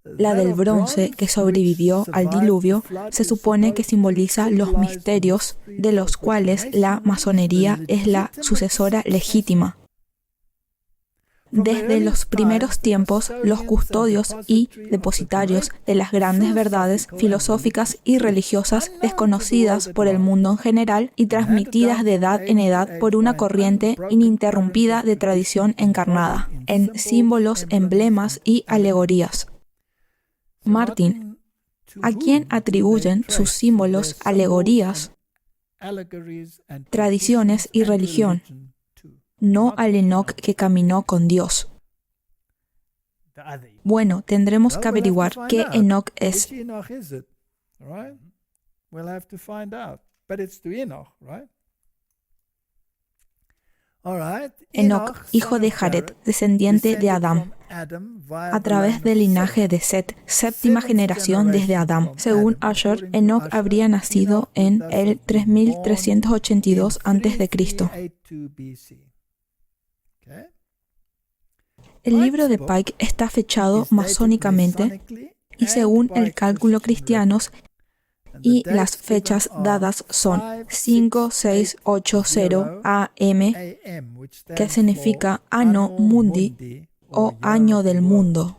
La del bronce, que sobrevivió al diluvio, se supone que simboliza los misterios de los cuales la masonería es la sucesora legítima. Desde los primeros tiempos, los custodios y depositarios de las grandes verdades filosóficas y religiosas desconocidas por el mundo en general y transmitidas de edad en edad por una corriente ininterrumpida de tradición encarnada, en símbolos, emblemas y alegorías. Martín, ¿a quién atribuyen sus símbolos, alegorías, tradiciones y religión? No al Enoc que caminó con Dios. Bueno, tendremos que averiguar qué Enoc es. Enoc, hijo de Jared, descendiente de Adán. a través del linaje de Set, séptima generación desde Adán. Según Ussher, Enoch habría nacido en el 3382 a.C. El libro de Pike está fechado masónicamente y según el cálculo cristiano, y las fechas dadas son 5680 AM, que significa Anno Mundi o Año del Mundo.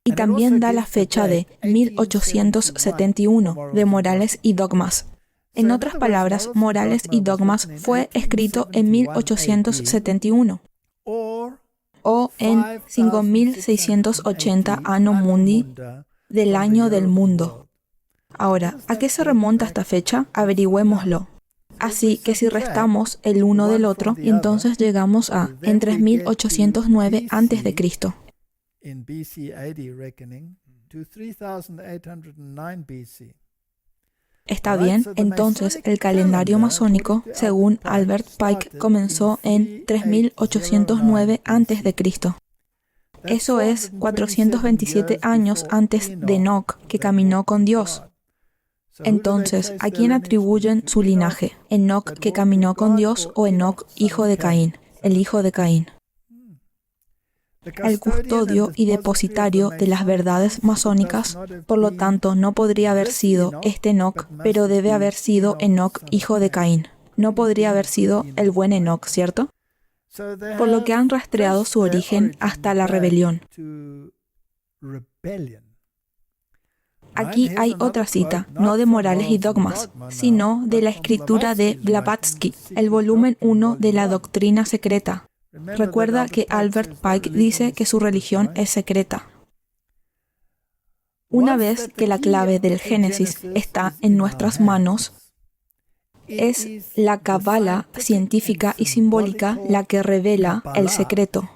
Y también da la fecha de 1871 de Morales y Dogmas. En otras palabras, Morales y Dogmas fue escrito en 1871 o en 5680 Anno Mundi del Año del Mundo. Ahora, ¿a qué se remonta esta fecha? Averigüémoslo. Así que si restamos el uno del otro, entonces llegamos a en 3809 a.C. Está bien, entonces el calendario masónico, según Albert Pike, comenzó en 3809 a.C. Eso es 427 años antes de Enoch, que caminó con Dios. Entonces, ¿a quién atribuyen su linaje? ¿Enoch que caminó con Dios o Enoch, hijo de Caín, el hijo de Caín? El custodio y depositario de las verdades masónicas, por lo tanto, no podría haber sido este Enoch, pero debe haber sido Enoch, hijo de Caín. No podría haber sido el buen Enoch, ¿cierto? Por lo que han rastreado su origen hasta la rebelión. Aquí hay otra cita, no de Morales y Dogmas, sino de la escritura de Blavatsky, el volumen 1 de la Doctrina Secreta. Recuerda que Albert Pike dice que su religión es secreta. Una vez que la clave del Génesis está en nuestras manos, es la cábala científica y simbólica la que revela el secreto.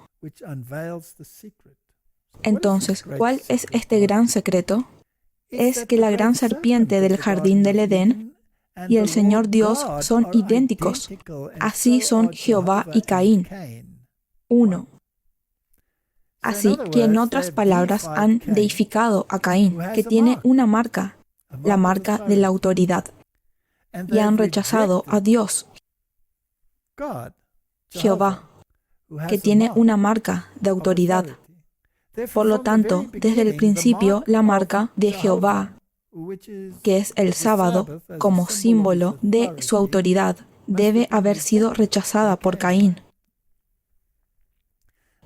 Entonces, ¿cuál es este gran secreto? Es que la gran serpiente del jardín del Edén y el Señor Dios son idénticos. Así son Jehová y Caín, uno. Así que en otras palabras han deificado a Caín, que tiene una marca, la marca de la autoridad, y han rechazado a Dios, Jehová, que tiene una marca de autoridad. Por lo tanto, desde el principio, la marca de Jehová, que es el sábado, como símbolo de su autoridad, debe haber sido rechazada por Caín.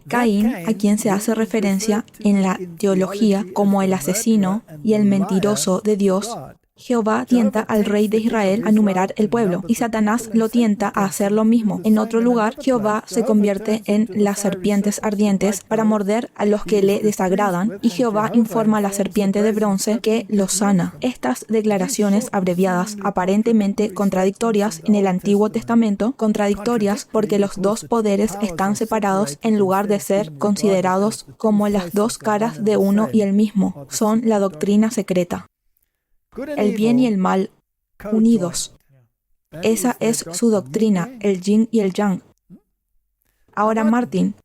Caín, a quien se hace referencia en la teología como el asesino y el mentiroso de Dios, Jehová tienta al rey de Israel a numerar el pueblo, y Satanás lo tienta a hacer lo mismo. En otro lugar, Jehová se convierte en las serpientes ardientes para morder a los que le desagradan, y Jehová informa a la serpiente de bronce que los sana. Estas declaraciones abreviadas, aparentemente contradictorias en el Antiguo Testamento, contradictorias porque los dos poderes están separados en lugar de ser considerados como las dos caras de uno y el mismo, son la doctrina secreta. El bien y el mal unidos. Esa es su doctrina, el yin y el yang. Ahora, Martin,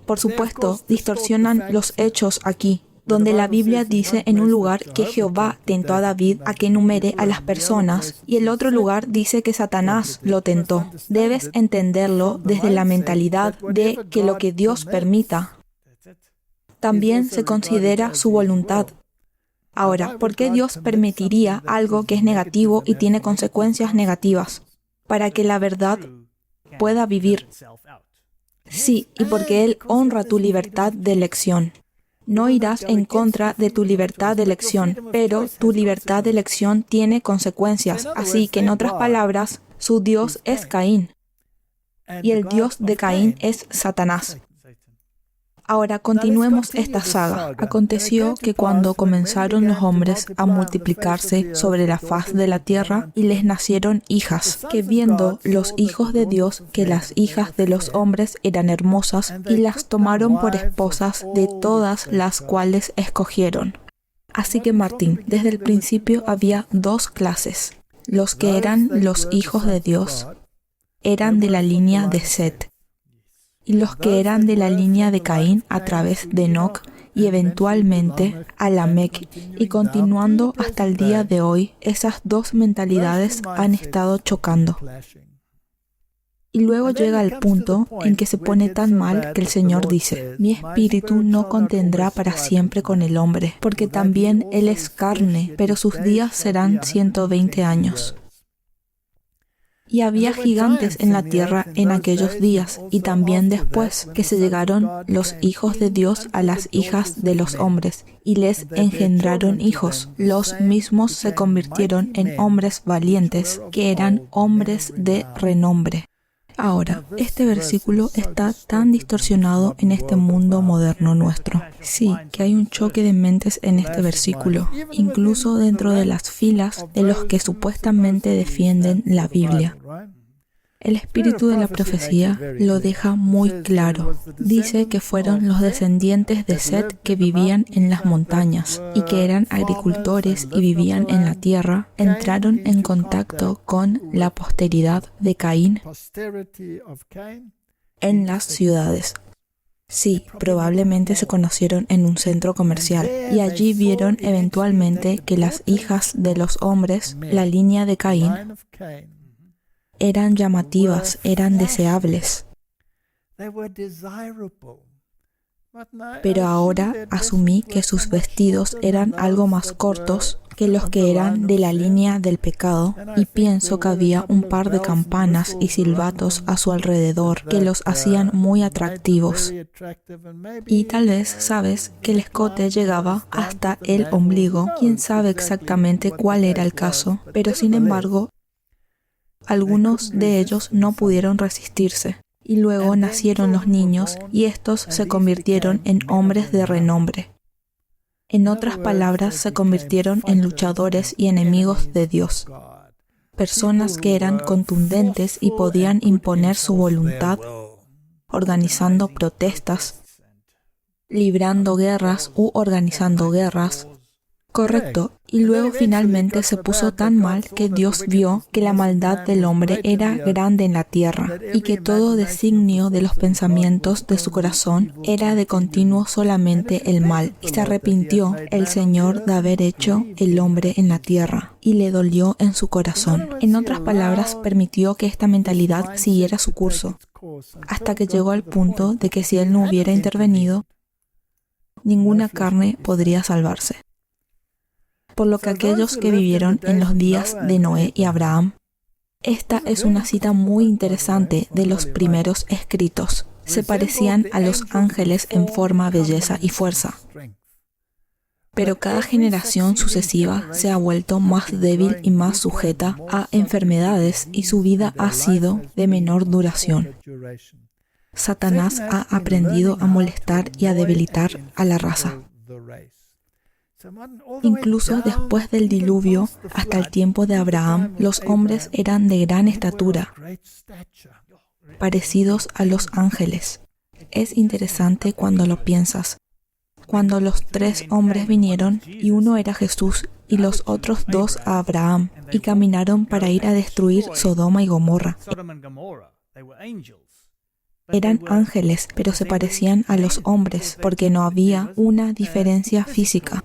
por supuesto, distorsionan los hechos aquí, donde la Biblia dice en un lugar que Jehová tentó a David a que numere a las personas, y el otro lugar dice que Satanás lo tentó. Debes entenderlo desde la mentalidad de que lo que Dios permita también se considera su voluntad. Ahora, ¿por qué Dios permitiría algo que es negativo y tiene consecuencias negativas? Para que la verdad pueda vivir. Sí, y porque Él honra tu libertad de elección. No irás en contra de tu libertad de elección, pero tu libertad de elección tiene consecuencias. Así que, en otras palabras, su Dios es Caín, y el Dios de Caín es Satanás. Ahora continuemos esta saga. Aconteció que cuando comenzaron los hombres a multiplicarse sobre la faz de la tierra y les nacieron hijas, que viendo los hijos de Dios que las hijas de los hombres eran hermosas, y las tomaron por esposas de todas las cuales escogieron. Así que Martín, desde el principio había dos clases. Los que eran los hijos de Dios eran de la línea de Set. y los que eran de la línea de Caín a través de Enoc, y eventualmente a Lamec, y continuando hasta el día de hoy, esas dos mentalidades han estado chocando. Y luego llega el punto en que se pone tan mal que el Señor dice: mi espíritu no contendrá para siempre con el hombre, porque también él es carne, pero sus días serán 120 años. Y había gigantes en la tierra en aquellos días, y también después, que se llegaron los hijos de Dios a las hijas de los hombres, y les engendraron hijos. Los mismos se convirtieron en hombres valientes, que eran hombres de renombre. Ahora, este versículo está tan distorsionado en este mundo moderno nuestro. Sí, que hay un choque de mentes en este versículo, incluso dentro de las filas de los que supuestamente defienden la Biblia. El espíritu de la profecía lo deja muy claro. Dice que fueron los descendientes de Set que vivían en las montañas y que eran agricultores y vivían en la tierra, entraron en contacto con la posteridad de Caín en las ciudades. Sí, probablemente se conocieron en un centro comercial y allí vieron eventualmente que las hijas de los hombres, la línea de Caín, eran llamativas, eran deseables. Pero ahora asumí que sus vestidos eran algo más cortos que los que eran de la línea del pecado, y pienso que había un par de campanas y silbatos a su alrededor que los hacían muy atractivos. Y tal vez sabes que el escote llegaba hasta el ombligo. Quién sabe exactamente cuál era el caso, pero sin embargo, algunos de ellos no pudieron resistirse, y luego nacieron los niños, y estos se convirtieron en hombres de renombre. En otras palabras, se convirtieron en luchadores y enemigos de Dios. Personas que eran contundentes y podían imponer su voluntad, organizando protestas, librando guerras u organizando guerras. Correcto, y luego finalmente se puso tan mal que Dios vio que la maldad del hombre era grande en la tierra y que todo designio de los pensamientos de su corazón era de continuo solamente el mal, y se arrepintió el Señor de haber hecho el hombre en la tierra y le dolió en su corazón. En otras palabras, permitió que esta mentalidad siguiera su curso, hasta que llegó al punto de que si Él no hubiera intervenido, ninguna carne podría salvarse. Por lo que aquellos que vivieron en los días de Noé y Abraham, esta es una cita muy interesante de los primeros escritos. Se parecían a los ángeles en forma, belleza y fuerza. Pero cada generación sucesiva se ha vuelto más débil y más sujeta a enfermedades, y su vida ha sido de menor duración. Satanás ha aprendido a molestar y a debilitar a la raza. Incluso después del diluvio, hasta el tiempo de Abraham, los hombres eran de gran estatura, parecidos a los ángeles. Es interesante cuando lo piensas. Cuando los 3 hombres vinieron, y uno era Jesús y los otros 2 a Abraham, y caminaron para ir a destruir Sodoma y Gomorra. Eran ángeles, pero se parecían a los hombres, porque no había una diferencia física.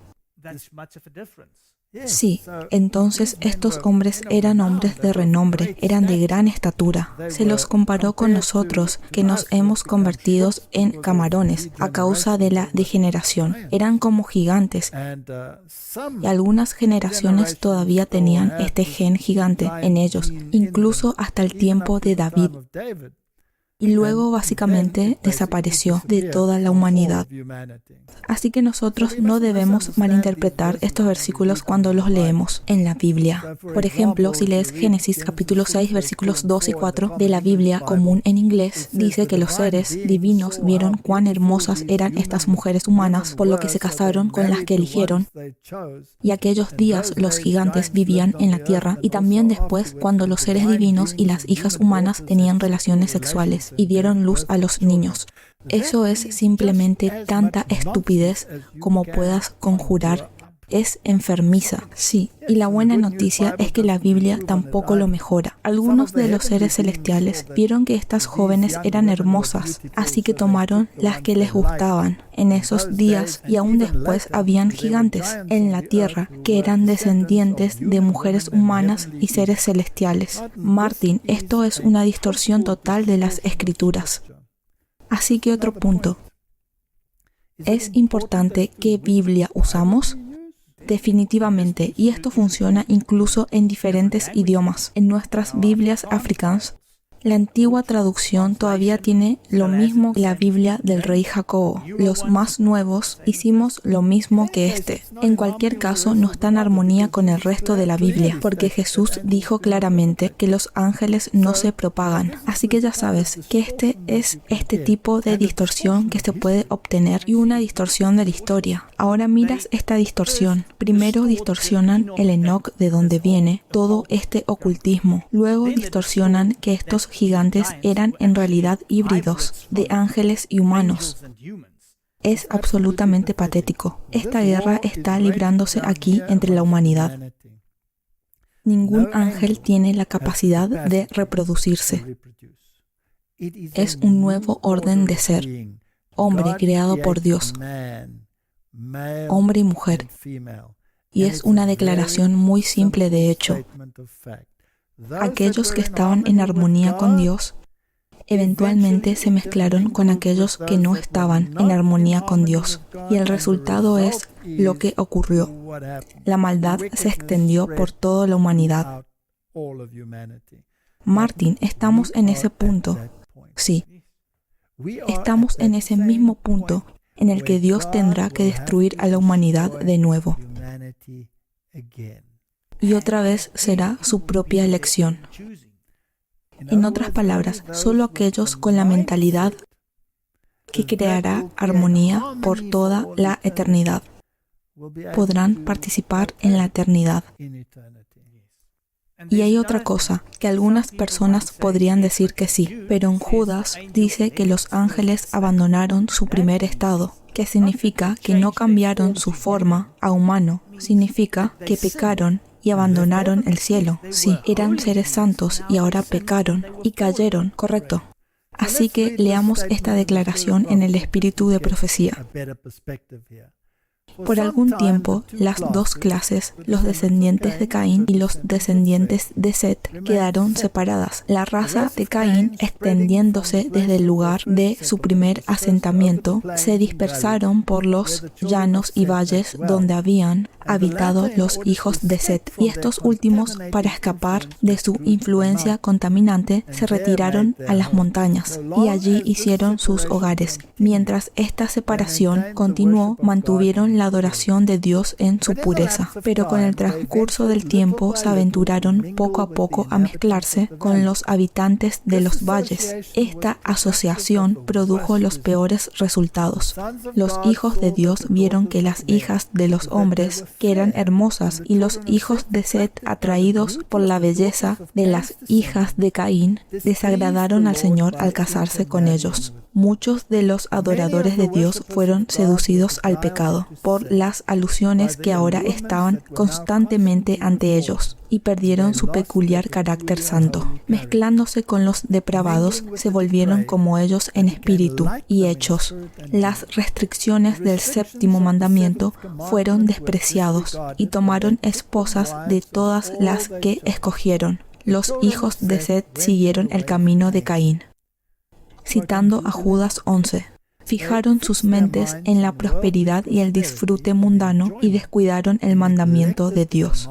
Sí, entonces estos hombres eran hombres de renombre, eran de gran estatura. Se los comparó con nosotros, que nos hemos convertido en camarones a causa de la degeneración. Eran como gigantes, y algunas generaciones todavía tenían este gen gigante en ellos, incluso hasta el tiempo de David. Y luego básicamente desapareció de toda la humanidad. Así que nosotros no debemos malinterpretar estos versículos cuando los leemos en la Biblia. Por ejemplo, si lees Génesis capítulo 6, versículos 2 y 4 de la Biblia común en inglés, dice que los seres divinos vieron cuán hermosas eran estas mujeres humanas, por lo que se casaron con las que eligieron. Y aquellos días los gigantes vivían en la tierra, y también después cuando los seres divinos y las hijas humanas tenían relaciones sexuales y dieron luz a los niños. Eso es simplemente tanta estupidez como puedas conjurar es enfermiza. Sí, y la buena noticia es que la Biblia tampoco lo mejora. Algunos de los seres celestiales vieron que estas jóvenes eran hermosas, así que tomaron las que les gustaban. En esos días y aún después habían gigantes en la tierra que eran descendientes de mujeres humanas y seres celestiales. Martin, esto es una distorsión total de las Escrituras. Así que otro punto. ¿Es importante qué Biblia usamos? Definitivamente, y esto funciona incluso en diferentes idiomas. En nuestras Biblias africanas, la antigua traducción todavía tiene lo mismo que la Biblia del rey Jacobo. Los más nuevos hicimos lo mismo que este. En cualquier caso, no está en armonía con el resto de la Biblia, porque Jesús dijo claramente que los ángeles no se propagan. Así que ya sabes que este es este tipo de distorsión que se puede obtener y una distorsión de la historia. Ahora miras esta distorsión. Primero distorsionan el Enoc de donde viene todo este ocultismo. Luego distorsionan que estos gigantes eran en realidad híbridos de ángeles y humanos. Es absolutamente patético. Esta guerra está librándose aquí entre la humanidad. Ningún ángel tiene la capacidad de reproducirse. Es un nuevo orden de ser. Hombre creado por Dios. Hombre y mujer. Y es una declaración muy simple de hecho. Aquellos que estaban en armonía con Dios, eventualmente se mezclaron con aquellos que no estaban en armonía con Dios. Y el resultado es lo que ocurrió. La maldad se extendió por toda la humanidad. Martin, estamos en ese punto. Sí. Estamos en ese mismo punto en el que Dios tendrá que destruir a la humanidad de nuevo. Y otra vez será su propia elección. En otras palabras, solo aquellos con la mentalidad que creará armonía por toda la eternidad podrán participar en la eternidad. Y hay otra cosa, que algunas personas podrían decir que sí, pero en Judas dice que los ángeles abandonaron su primer estado, que significa que no cambiaron su forma a humano, significa que pecaron y abandonaron el cielo. Sí, eran seres santos y ahora pecaron y cayeron, correcto. Así que leamos esta declaración en el espíritu de profecía. Por algún tiempo, las dos clases, los descendientes de Caín y los descendientes de Set, quedaron separadas. La raza de Caín, extendiéndose desde el lugar de su primer asentamiento, se dispersaron por los llanos y valles donde habían habitado los hijos de Set. Y estos últimos, para escapar de su influencia contaminante, se retiraron a las montañas y allí hicieron sus hogares. Mientras esta separación continuó, mantuvieron la adoración de Dios en su pureza, pero con el transcurso del tiempo se aventuraron poco a poco a mezclarse con los habitantes de los valles. Esta asociación produjo los peores resultados. Los hijos de Dios vieron que las hijas de los hombres, que eran hermosas, y los hijos de Set, atraídos por la belleza de las hijas de Caín, desagradaron al Señor al casarse con ellos. Muchos de los adoradores de Dios fueron seducidos al pecado por las alusiones que ahora estaban constantemente ante ellos y perdieron su peculiar carácter santo. Mezclándose con los depravados, se volvieron como ellos en espíritu y hechos. Las restricciones del séptimo mandamiento fueron despreciados y tomaron esposas de todas las que escogieron. Los hijos de Set siguieron el camino de Caín. Citando a Judas 11, fijaron sus mentes en la prosperidad y el disfrute mundano y descuidaron el mandamiento de Dios.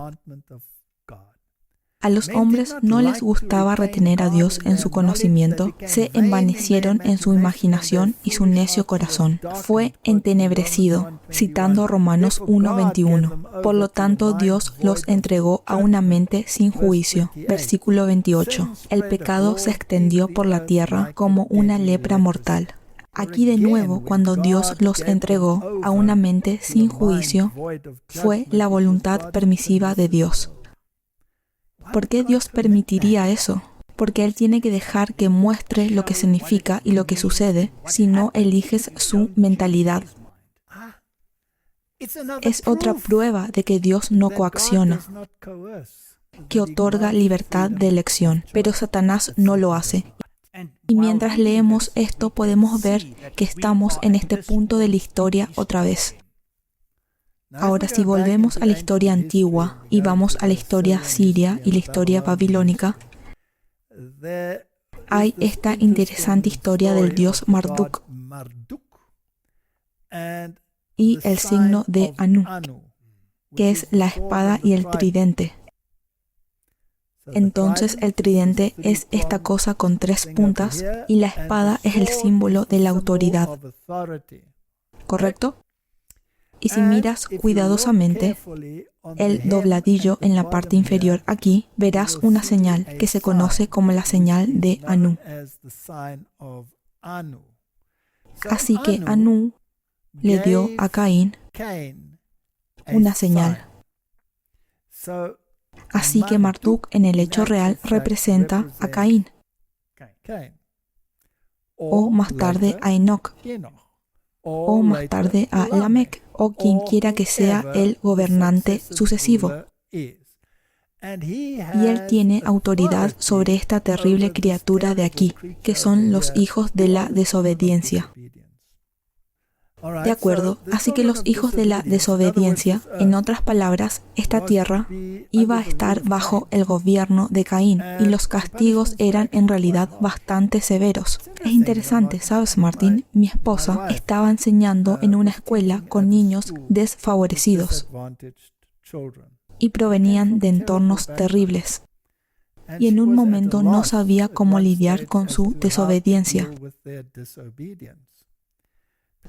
A los hombres no les gustaba retener a Dios en su conocimiento, se envanecieron en su imaginación y su necio corazón fue entenebrecido, citando Romanos 1:21. Por lo tanto, Dios los entregó a una mente sin juicio. Versículo 28. El pecado se extendió por la tierra como una lepra mortal. Aquí de nuevo, cuando Dios los entregó a una mente sin juicio, fue la voluntad permisiva de Dios. ¿Por qué Dios permitiría eso? Porque Él tiene que dejar que muestre lo que significa y lo que sucede si no eliges su mentalidad. Es otra prueba de que Dios no coacciona, que otorga libertad de elección, pero Satanás no lo hace. Y mientras leemos esto podemos ver que estamos en este punto de la historia otra vez. Ahora, si volvemos a la historia antigua y vamos a la historia siria y la historia babilónica, hay esta interesante historia del dios Marduk y el signo de Anu, que es la espada y el tridente. Entonces el tridente es esta cosa con 3 puntas y la espada es el símbolo de la autoridad. ¿Correcto? Y si miras cuidadosamente el dobladillo en la parte inferior aquí, verás una señal que se conoce como la señal de Anu. Así que Anu le dio a Caín una señal. Así que Marduk en el hecho real representa a Caín, o más tarde a Enoc, o más tarde a Lamec, o quien quiera que sea el gobernante sucesivo. Y él tiene autoridad sobre esta terrible criatura de aquí, que son los hijos de la desobediencia. De acuerdo, así que los hijos de la desobediencia, en otras palabras, esta tierra iba a estar bajo el gobierno de Caín y los castigos eran en realidad bastante severos. Es interesante, ¿sabes, Martín? Mi esposa estaba enseñando en una escuela con niños desfavorecidos y provenían de entornos terribles. Y en un momento no sabía cómo lidiar con su desobediencia,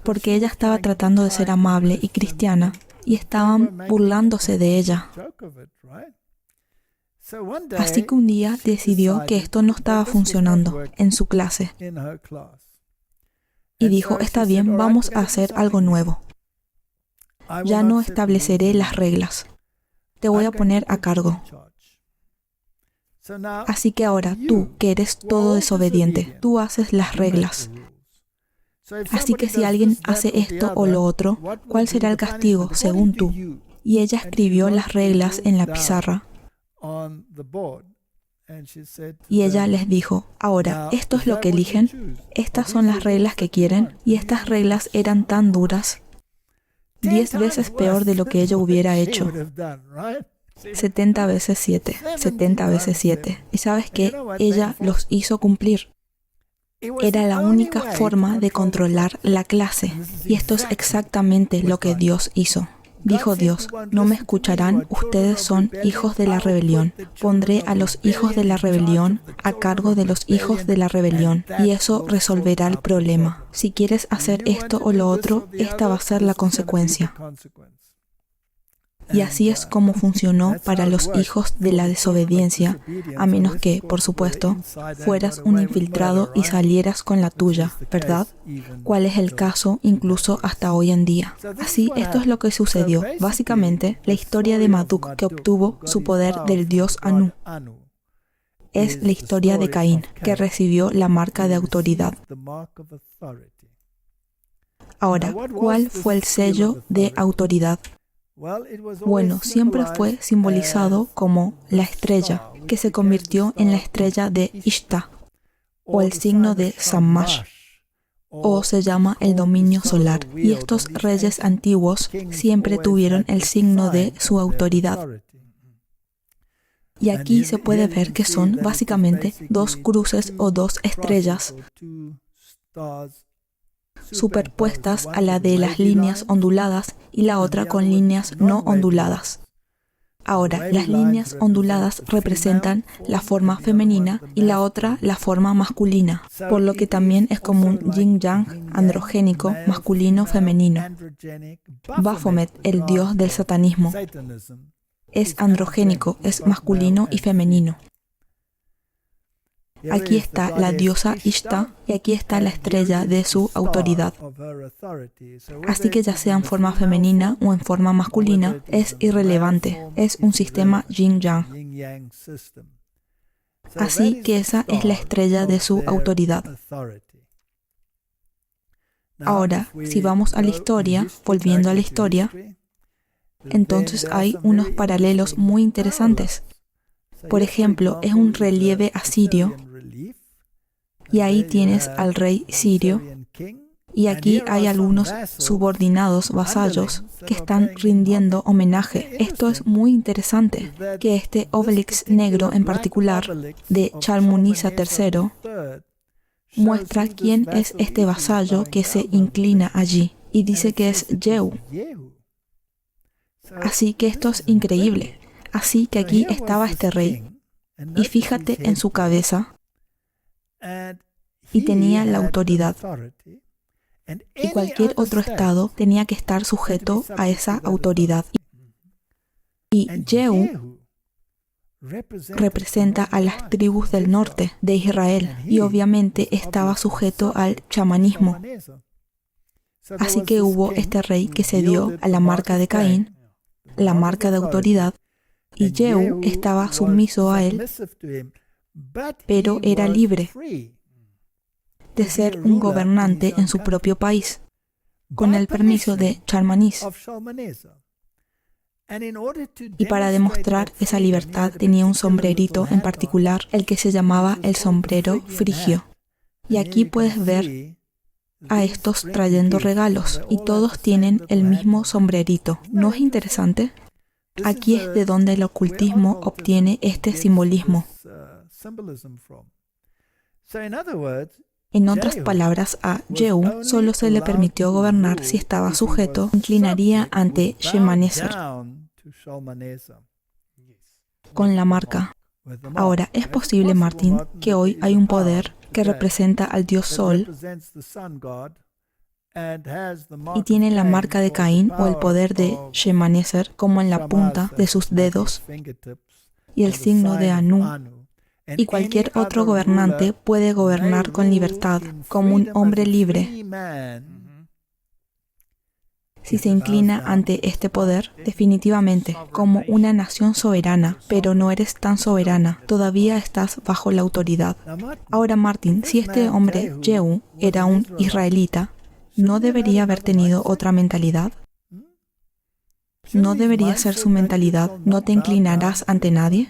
porque ella estaba tratando de ser amable y cristiana, y estaban burlándose de ella. Así que un día decidió que esto no estaba funcionando en su clase. Y dijo, está bien, vamos a hacer algo nuevo. Ya no estableceré las reglas. Te voy a poner a cargo. Así que ahora tú, que eres todo desobediente, tú haces las reglas. Así que si alguien hace esto o lo otro, ¿cuál será el castigo según tú? Y ella escribió las reglas en la pizarra. Y ella les dijo, ahora, ¿esto es lo que eligen? ¿Estas son las reglas que quieren? Y estas reglas eran tan duras, 10 veces peor de lo que ella hubiera hecho. 70 veces 7, 70 veces 7. ¿Y sabes qué? Ella los hizo cumplir. Era la única forma de controlar la clase. Y esto es exactamente lo que Dios hizo. Dijo Dios, no me escucharán, ustedes son hijos de la rebelión. Pondré a los hijos de la rebelión a cargo de los hijos de la rebelión, y eso resolverá el problema. Si quieres hacer esto o lo otro, esta va a ser la consecuencia. Y así es como funcionó para los hijos de la desobediencia, a menos que, por supuesto, fueras un infiltrado y salieras con la tuya, ¿verdad? ¿Cuál es el caso incluso hasta hoy en día? Así, esto es lo que sucedió. Básicamente, la historia de Marduk, que obtuvo su poder del dios Anu, es la historia de Caín, que recibió la marca de autoridad. Ahora, ¿cuál fue el sello de autoridad? Bueno, siempre fue simbolizado como la estrella, que se convirtió en la estrella de Ishtar, o el signo de Shamash, o se llama el dominio solar. Y estos reyes antiguos siempre tuvieron el signo de su autoridad. Y aquí se puede ver que son básicamente 2 cruces o 2 estrellas superpuestas a la de las líneas onduladas y la otra con líneas no onduladas. Ahora, las líneas onduladas representan la forma femenina y la otra la forma masculina, por lo que también es como un yin-yang androgénico masculino-femenino. Baphomet, el dios del satanismo, es androgénico, es masculino y femenino. Aquí está la diosa Ishtar y aquí está la estrella de su autoridad. Así que ya sea en forma femenina o en forma masculina, es irrelevante. Es un sistema yin-yang. Así que esa es la estrella de su autoridad. Ahora, si vamos a la historia, volviendo a la historia, Entonces hay unos paralelos muy interesantes. Por ejemplo, es un relieve asirio, y ahí tienes al rey sirio, y aquí hay algunos subordinados vasallos que están rindiendo homenaje. Esto es muy interesante, que este obelix negro en particular, de Shalmunisa III, muestra quién es este vasallo que se inclina allí, y dice que es Jehu. Así que esto es increíble. Así que aquí estaba este rey, y fíjate en su cabeza, y tenía la autoridad. Y cualquier otro estado tenía que estar sujeto a esa autoridad. Y Jehu representa a las tribus del norte de Israel, y obviamente estaba sujeto al chamanismo. Así que hubo este rey que se dio a la marca de Caín, la marca de autoridad, y Jehu estaba sumiso a él, pero era libre de ser un gobernante en su propio país, con el permiso de Shalmaneser. Y para demostrar esa libertad tenía un sombrerito en particular, el que se llamaba el sombrero frigio. Y aquí puedes ver a estos trayendo regalos, y todos tienen el mismo sombrerito. ¿No es interesante? Aquí es de donde el ocultismo obtiene este simbolismo. En otras palabras, a Jehu solo se le permitió gobernar si estaba sujeto, inclinaría ante Shalmaneser con la marca. Ahora, es posible, Martín, que hoy hay un poder que representa al dios Sol y tiene la marca de Caín o el poder de Shalmaneser como en la punta de sus dedos y el signo de Anu. Y cualquier otro gobernante puede gobernar con libertad, como un hombre libre. Si se inclina ante este poder, definitivamente, como una nación soberana, pero no eres tan soberana, todavía estás bajo la autoridad. Ahora, Martín, si este hombre, Jehu, era un israelita, ¿no debería haber tenido otra mentalidad? ¿No debería ser su mentalidad, no te inclinarás ante nadie?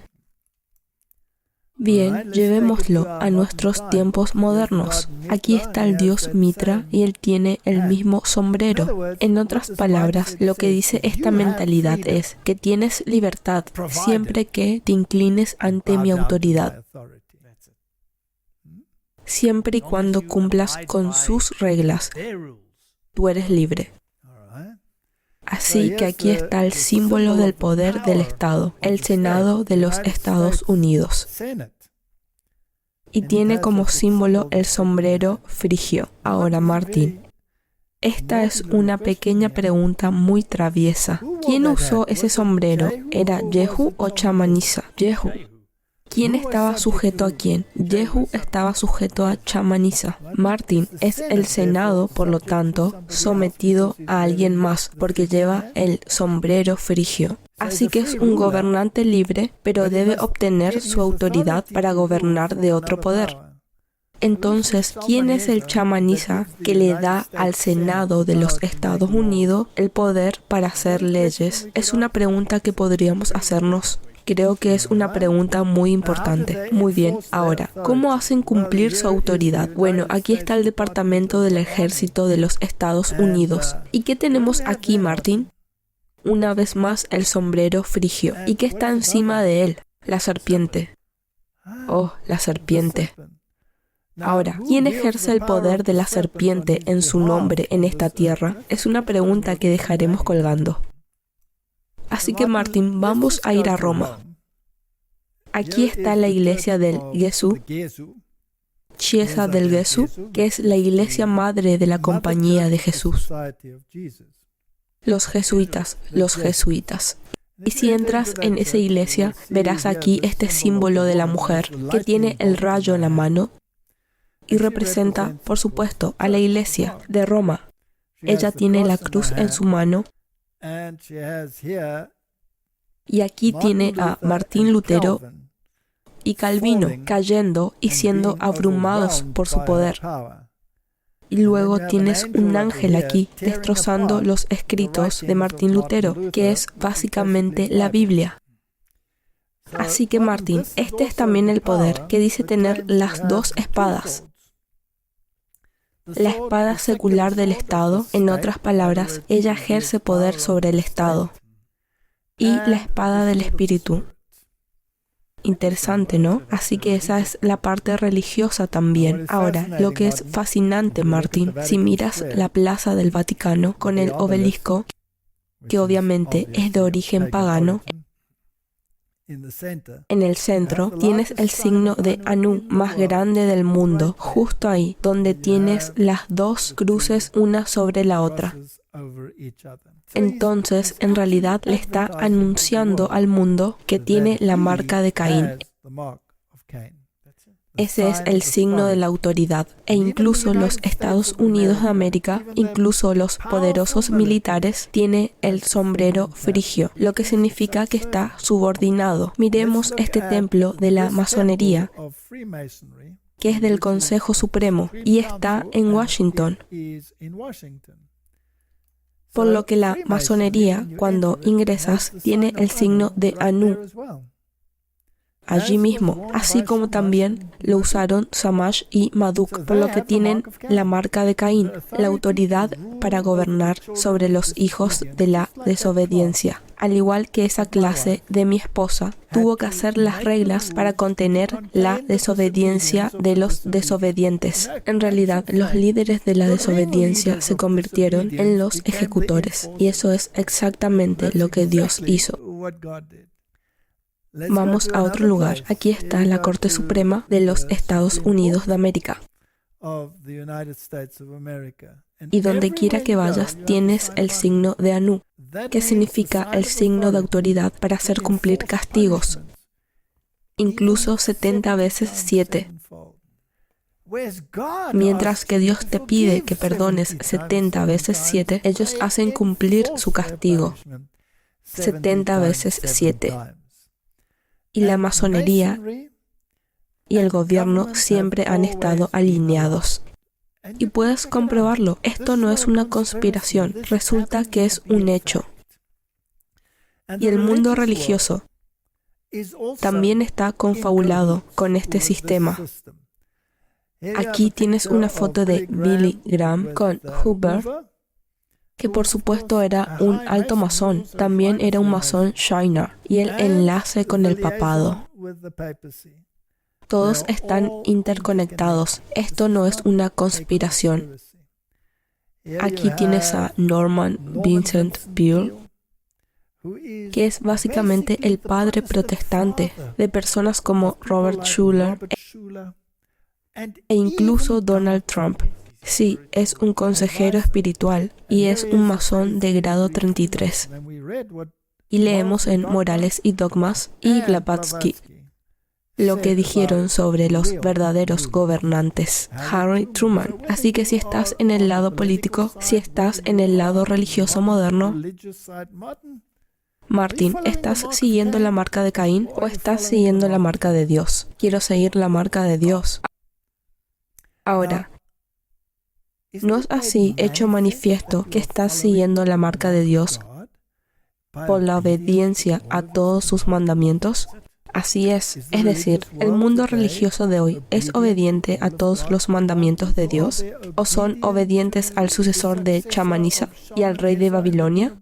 Bien, llevémoslo a nuestros tiempos modernos. Aquí está el dios Mitra y él tiene el mismo sombrero. En otras palabras, lo que dice esta mentalidad es que tienes libertad siempre que te inclines ante mi autoridad. Siempre y cuando cumplas con sus reglas, tú eres libre. Así que aquí está el símbolo del poder del Estado, el Senado de los Estados Unidos. Y tiene como símbolo el sombrero frigio. Ahora, Martín, esta es una pequeña pregunta muy traviesa. ¿Quién usó ese sombrero? ¿Era Jehu o Shalmaneser? Jehu. ¿Quién estaba sujeto a quién? Jehu estaba sujeto a Shalmaneser. Martín es el Senado, por lo tanto, sometido a alguien más, porque lleva el sombrero frigio. Así que es un gobernante libre, pero debe obtener su autoridad para gobernar de otro poder. Entonces, ¿quién es el Shalmaneser que le da al Senado de los Estados Unidos el poder para hacer leyes? Es una pregunta que podríamos hacernos. Creo que es una pregunta muy importante. Muy bien, ahora, ¿cómo hacen cumplir su autoridad? Bueno, aquí está el Departamento del Ejército de los Estados Unidos. ¿Y qué tenemos aquí, Martín? Una vez más el sombrero frigio. ¿Y qué está encima de él? La serpiente. Oh, la serpiente. Ahora, ¿quién ejerce el poder de la serpiente en su nombre en esta tierra? Es una pregunta que dejaremos colgando. Así que, Martín, vamos a ir a Roma. Aquí está la iglesia del Gesù, Chiesa del Gesù, que es la iglesia madre de la Compañía de Jesús. Los jesuitas. Y si entras en esa iglesia, verás aquí este símbolo de la mujer que tiene el rayo en la mano y representa, por supuesto, a la iglesia de Roma. Ella tiene la cruz en su mano. Y aquí tiene a Martín Lutero y Calvino cayendo y siendo abrumados por su poder. Y luego tienes un ángel aquí destrozando los escritos de Martín Lutero, que es básicamente la Biblia. Así que Martín, este es también el poder que dice tener las dos espadas. La espada secular del Estado, en otras palabras, ella ejerce poder sobre el Estado. Y la espada del Espíritu. Interesante, ¿no? Así que esa es la parte religiosa también. Ahora, lo que es fascinante, Martín, si miras la plaza del Vaticano con el obelisco, que obviamente es de origen pagano, en el centro tienes el signo de Anu más grande del mundo, justo ahí, donde tienes las dos cruces una sobre la otra. Entonces, en realidad, le está anunciando al mundo que tiene la marca de Caín. Ese es el signo de la autoridad. E incluso los Estados Unidos de América, incluso los poderosos militares, tiene el sombrero frigio, lo que significa que está subordinado. Miremos este templo de la masonería, que es del Consejo Supremo, y está en Washington. Por lo que la masonería, cuando ingresas, tiene el signo de Anu allí mismo, así como también lo usaron Shamash y Marduk, por lo que tienen la marca de Caín, la autoridad para gobernar sobre los hijos de la desobediencia. Al igual que esa clase de mi esposa, tuvo que hacer las reglas para contener la desobediencia de los desobedientes. En realidad, los líderes de la desobediencia se convirtieron en los ejecutores, y eso es exactamente lo que Dios hizo. Vamos a otro lugar. Aquí está la Corte Suprema de los Estados Unidos de América. Y donde quiera que vayas, tienes el signo de Anu, que significa el signo de autoridad para hacer cumplir castigos, incluso 70 veces 7. Mientras que Dios te pide que perdones 70 veces 7, ellos hacen cumplir su castigo 70 veces 7. Y la masonería y el gobierno siempre han estado alineados. Y puedes comprobarlo, esto no es una conspiración, resulta que es un hecho. Y el mundo religioso también está confabulado con este sistema. Aquí tienes una foto de Billy Graham con Hoover, que por supuesto era un alto masón, también era un masón Shiner, y el enlace con el papado. Todos están interconectados. Esto no es una conspiración. Aquí tienes a Norman Vincent Peale, que es básicamente el padre protestante de personas como Robert Schuller e incluso Donald Trump. Sí, es un consejero espiritual y es un masón de grado 33. Y leemos en Morales y Dogmas y Blavatsky lo que dijeron sobre los verdaderos gobernantes, Harry Truman. Así que si estás en el lado político, si estás en el lado religioso moderno, Martín, ¿estás siguiendo la marca de Caín o estás siguiendo la marca de Dios? Quiero seguir la marca de Dios. Ahora, ¿no es así hecho manifiesto que estás siguiendo la marca de Dios por la obediencia a todos sus mandamientos? Así es decir, ¿el mundo religioso de hoy es obediente a todos los mandamientos de Dios? ¿O son obedientes al sucesor de Chamanisa y al rey de Babilonia?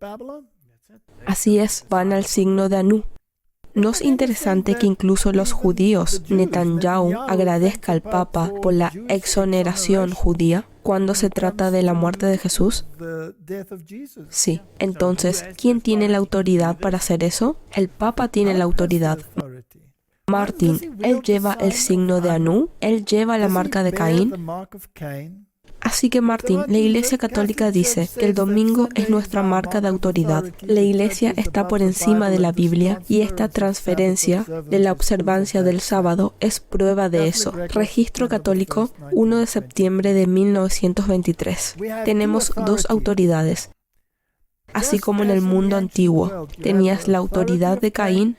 Así es, van al signo de Anu. ¿No es interesante que incluso los judíos, Netanyahu, agradezca al Papa por la exoneración judía cuando se trata de la muerte de Jesús? Sí. Entonces, ¿quién tiene la autoridad para hacer eso? El Papa tiene la autoridad. Martín, ¿él lleva el signo de Anu? ¿Él lleva la marca de Caín? Así que Martín, la Iglesia Católica dice que el domingo es nuestra marca de autoridad. La Iglesia está por encima de la Biblia y esta transferencia de la observancia del sábado es prueba de eso. Registro Católico, 1 de septiembre de 1923. Tenemos dos autoridades. Así como en el mundo antiguo tenías la autoridad de Caín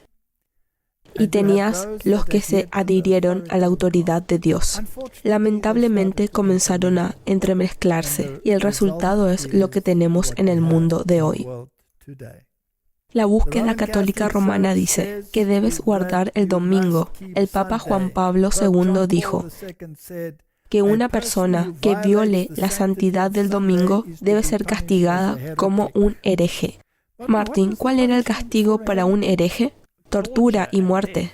y tenías los que se adhirieron a la autoridad de Dios. Lamentablemente comenzaron a entremezclarse y el resultado es lo que tenemos en el mundo de hoy. La búsqueda católica romana dice que debes guardar el domingo. El Papa Juan Pablo II dijo que una persona que viole la santidad del domingo debe ser castigada como un hereje. Martín, ¿cuál era el castigo para un hereje? Tortura y muerte.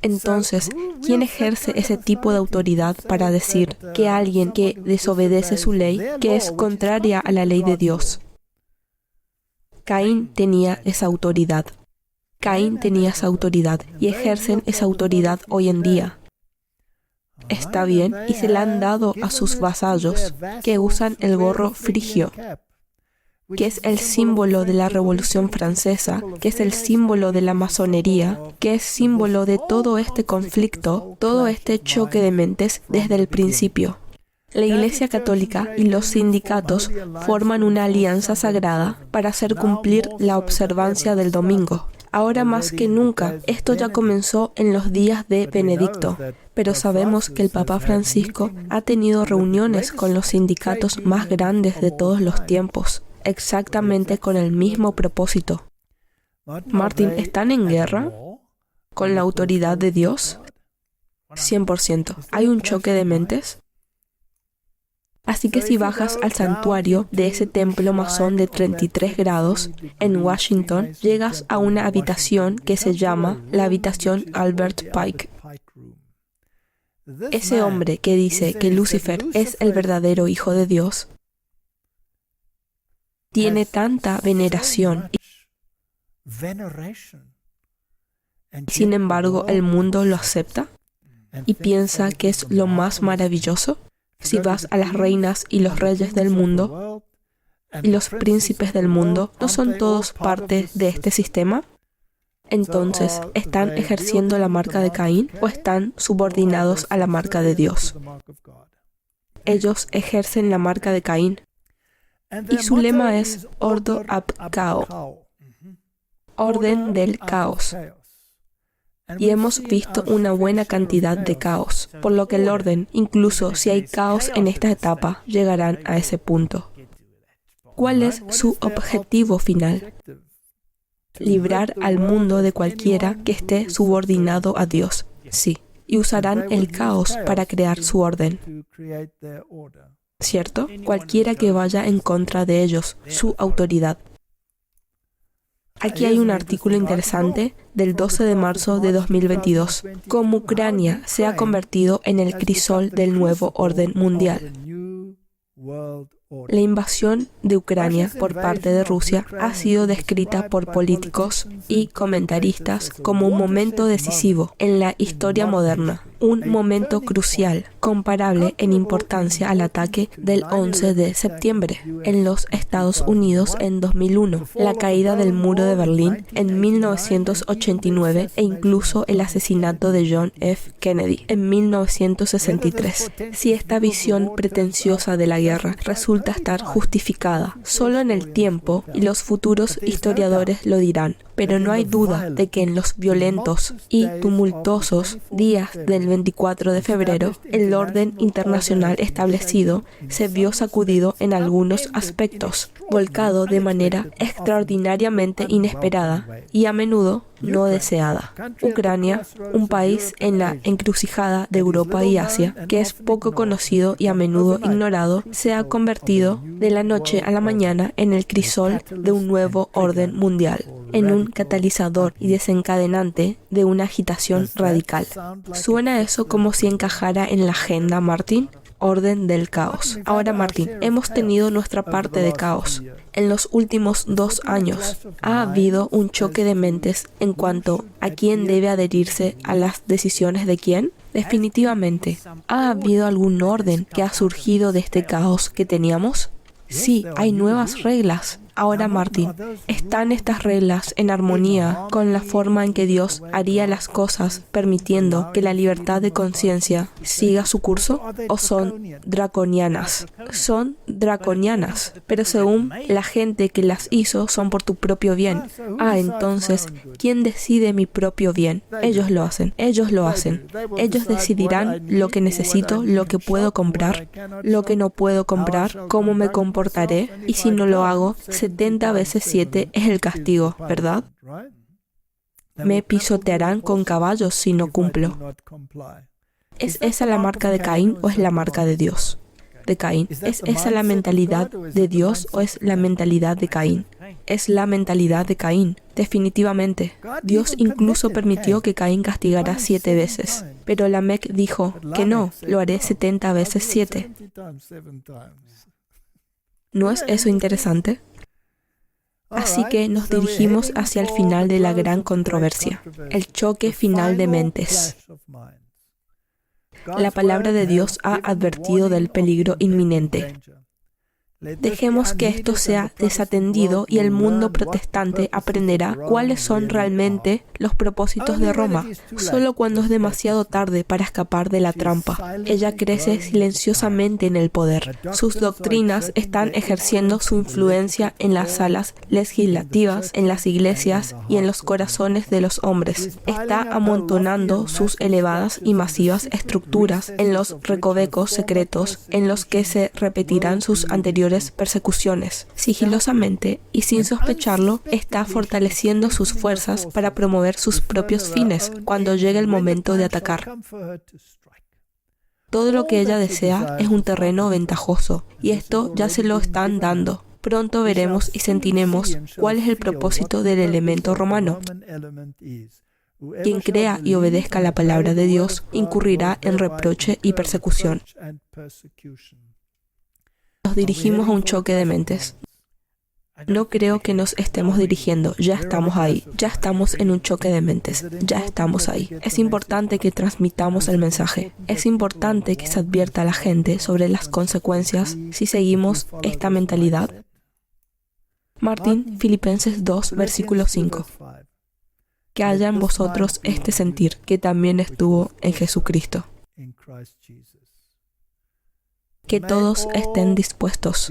Entonces, ¿quién ejerce ese tipo de autoridad para decir que alguien que desobedece su ley, que es contraria a la ley de Dios? Caín tenía esa autoridad. Caín tenía esa autoridad y ejercen esa autoridad hoy en día. Está bien, y se la han dado a sus vasallos, que usan el gorro frigio, que es el símbolo de la Revolución Francesa, que es el símbolo de la masonería, que es símbolo de todo este conflicto, todo este choque de mentes desde el principio. La Iglesia Católica y los sindicatos forman una alianza sagrada para hacer cumplir la observancia del domingo. Ahora más que nunca, esto ya comenzó en los días de Benedicto, pero sabemos que el Papa Francisco ha tenido reuniones con los sindicatos más grandes de todos los tiempos, exactamente con el mismo propósito. Martín, ¿están en guerra con la autoridad de Dios? 100%. ¿Hay un choque de mentes? Así que si bajas al santuario de ese templo masón de 33 grados en Washington, llegas a una habitación que se llama la habitación Albert Pike. Ese hombre que dice que Lucifer es el verdadero Hijo de Dios tiene tanta veneración y sin embargo el mundo lo acepta y piensa que es lo más maravilloso. Si vas a las reinas y los reyes del mundo y los príncipes del mundo, ¿no son todos parte de este sistema? Entonces, ¿están ejerciendo la marca de Caín o están subordinados a la marca de Dios? Ellos ejercen la marca de Caín. Y su lema es Ordo ab Chao, orden del caos. Y hemos visto una buena cantidad de caos, por lo que el orden, incluso si hay caos en esta etapa, llegarán a ese punto. ¿Cuál es su objetivo final? Librar al mundo de cualquiera que esté subordinado a Dios, sí, y usarán el caos para crear su orden. ¿Cierto? Cualquiera que vaya en contra de ellos, su autoridad. Aquí hay un artículo interesante del 12 de marzo de 2022. Cómo Ucrania se ha convertido en el crisol del nuevo orden mundial. La invasión de Ucrania por parte de Rusia ha sido descrita por políticos y comentaristas como un momento decisivo en la historia moderna, un momento crucial, comparable en importancia al ataque del 11 de septiembre en los Estados Unidos en 2001, la caída del muro de Berlín en 1989 e incluso el asesinato de John F. Kennedy en 1963. Si esta visión pretenciosa de la guerra resulta estar justificada solo en el tiempo, y los futuros historiadores lo dirán, pero no hay duda de que en los violentos y tumultuosos días del 24 de febrero, el orden internacional establecido se vio sacudido en algunos aspectos, volcado de manera extraordinariamente inesperada y a menudo no deseada. Ucrania, un país en la encrucijada de Europa y Asia, que es poco conocido y a menudo ignorado, se ha convertido de la noche a la mañana en el crisol de un nuevo orden mundial, en un catalizador y desencadenante de una agitación radical. ¿Suena eso como si encajara en la agenda, Martín? Orden del caos. Ahora, Martín, hemos tenido nuestra parte de caos. En los últimos 2 años ha habido un choque de mentes en cuanto a quién debe adherirse a las decisiones de quién. Definitivamente, ¿ha habido algún orden que ha surgido de este caos que teníamos? Sí, hay nuevas reglas. Ahora, Martín, ¿están estas reglas en armonía con la forma en que Dios haría las cosas, permitiendo que la libertad de conciencia siga su curso? ¿O son draconianas? Son draconianas, pero según la gente que las hizo, son por tu propio bien. Entonces, ¿quién decide mi propio bien? Ellos lo hacen. Ellos lo hacen. Ellos decidirán lo que necesito, lo que puedo comprar, lo que no puedo comprar, cómo me comportaré, y si no lo hago, 70 veces 7 es el castigo, ¿verdad? Me pisotearán con caballos si no cumplo. ¿Es esa la marca de Caín o es la marca de Dios? De Caín. ¿Es esa la mentalidad de Dios o es la mentalidad de Caín? Es la mentalidad de Caín, definitivamente. Dios incluso permitió que Caín castigara 7 veces, pero Lamec dijo que no, lo haré 70 veces 7. ¿No es eso interesante? Así que nos dirigimos hacia el final de la gran controversia, el choque final de mentes. La palabra de Dios ha advertido del peligro inminente. Dejemos que esto sea desatendido y el mundo protestante aprenderá cuáles son realmente los propósitos de Roma, solo cuando es demasiado tarde para escapar de la trampa. Ella crece silenciosamente en el poder. Sus doctrinas están ejerciendo su influencia en las salas legislativas, en las iglesias y en los corazones de los hombres. Está amontonando sus elevadas y masivas estructuras en los recovecos secretos en los que se repetirán sus anteriores persecuciones. Sigilosamente y sin sospecharlo, está fortaleciendo sus fuerzas para promover sus propios fines cuando llegue el momento de atacar. Todo lo que ella desea es un terreno ventajoso, y esto ya se lo están dando. Pronto veremos y sentiremos cuál es el propósito del elemento romano. Quien crea y obedezca la palabra de Dios incurrirá en reproche y persecución. Nos dirigimos a un choque de mentes. No creo que nos estemos dirigiendo, ya estamos ahí, ya estamos en un choque de mentes, ya estamos ahí. Es importante que transmitamos el mensaje, es importante que se advierta a la gente sobre las consecuencias si seguimos esta mentalidad. Martín, Filipenses 2, versículo 5. Que haya en vosotros este sentir que también estuvo en Jesucristo. Que todos estén dispuestos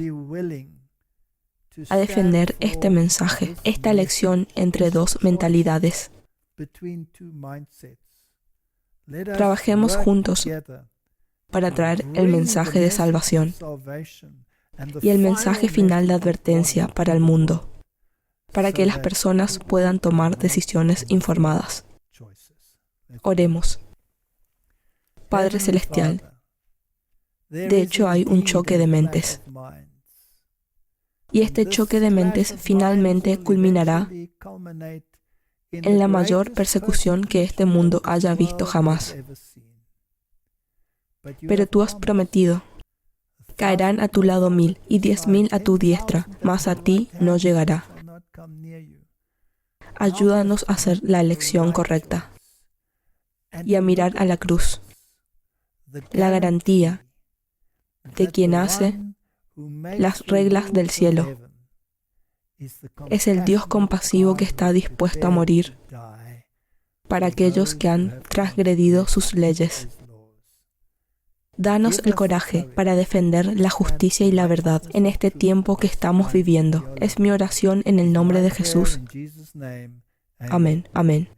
a defender este mensaje, esta elección entre dos mentalidades. Trabajemos juntos para traer el mensaje de salvación y el mensaje final de advertencia para el mundo, para que las personas puedan tomar decisiones informadas. Oremos. Padre Celestial, de hecho, hay un choque de mentes. Y este choque de mentes finalmente culminará en la mayor persecución que este mundo haya visto jamás. Pero tú has prometido, caerán a tu lado 1000 y 10,000 a tu diestra, mas a ti no llegará. Ayúdanos a hacer la elección correcta y a mirar a la cruz, la garantía de quien hace las reglas del cielo. Es el Dios compasivo que está dispuesto a morir para aquellos que han transgredido sus leyes. Danos el coraje para defender la justicia y la verdad en este tiempo que estamos viviendo. Es mi oración en el nombre de Jesús. Amén. Amén.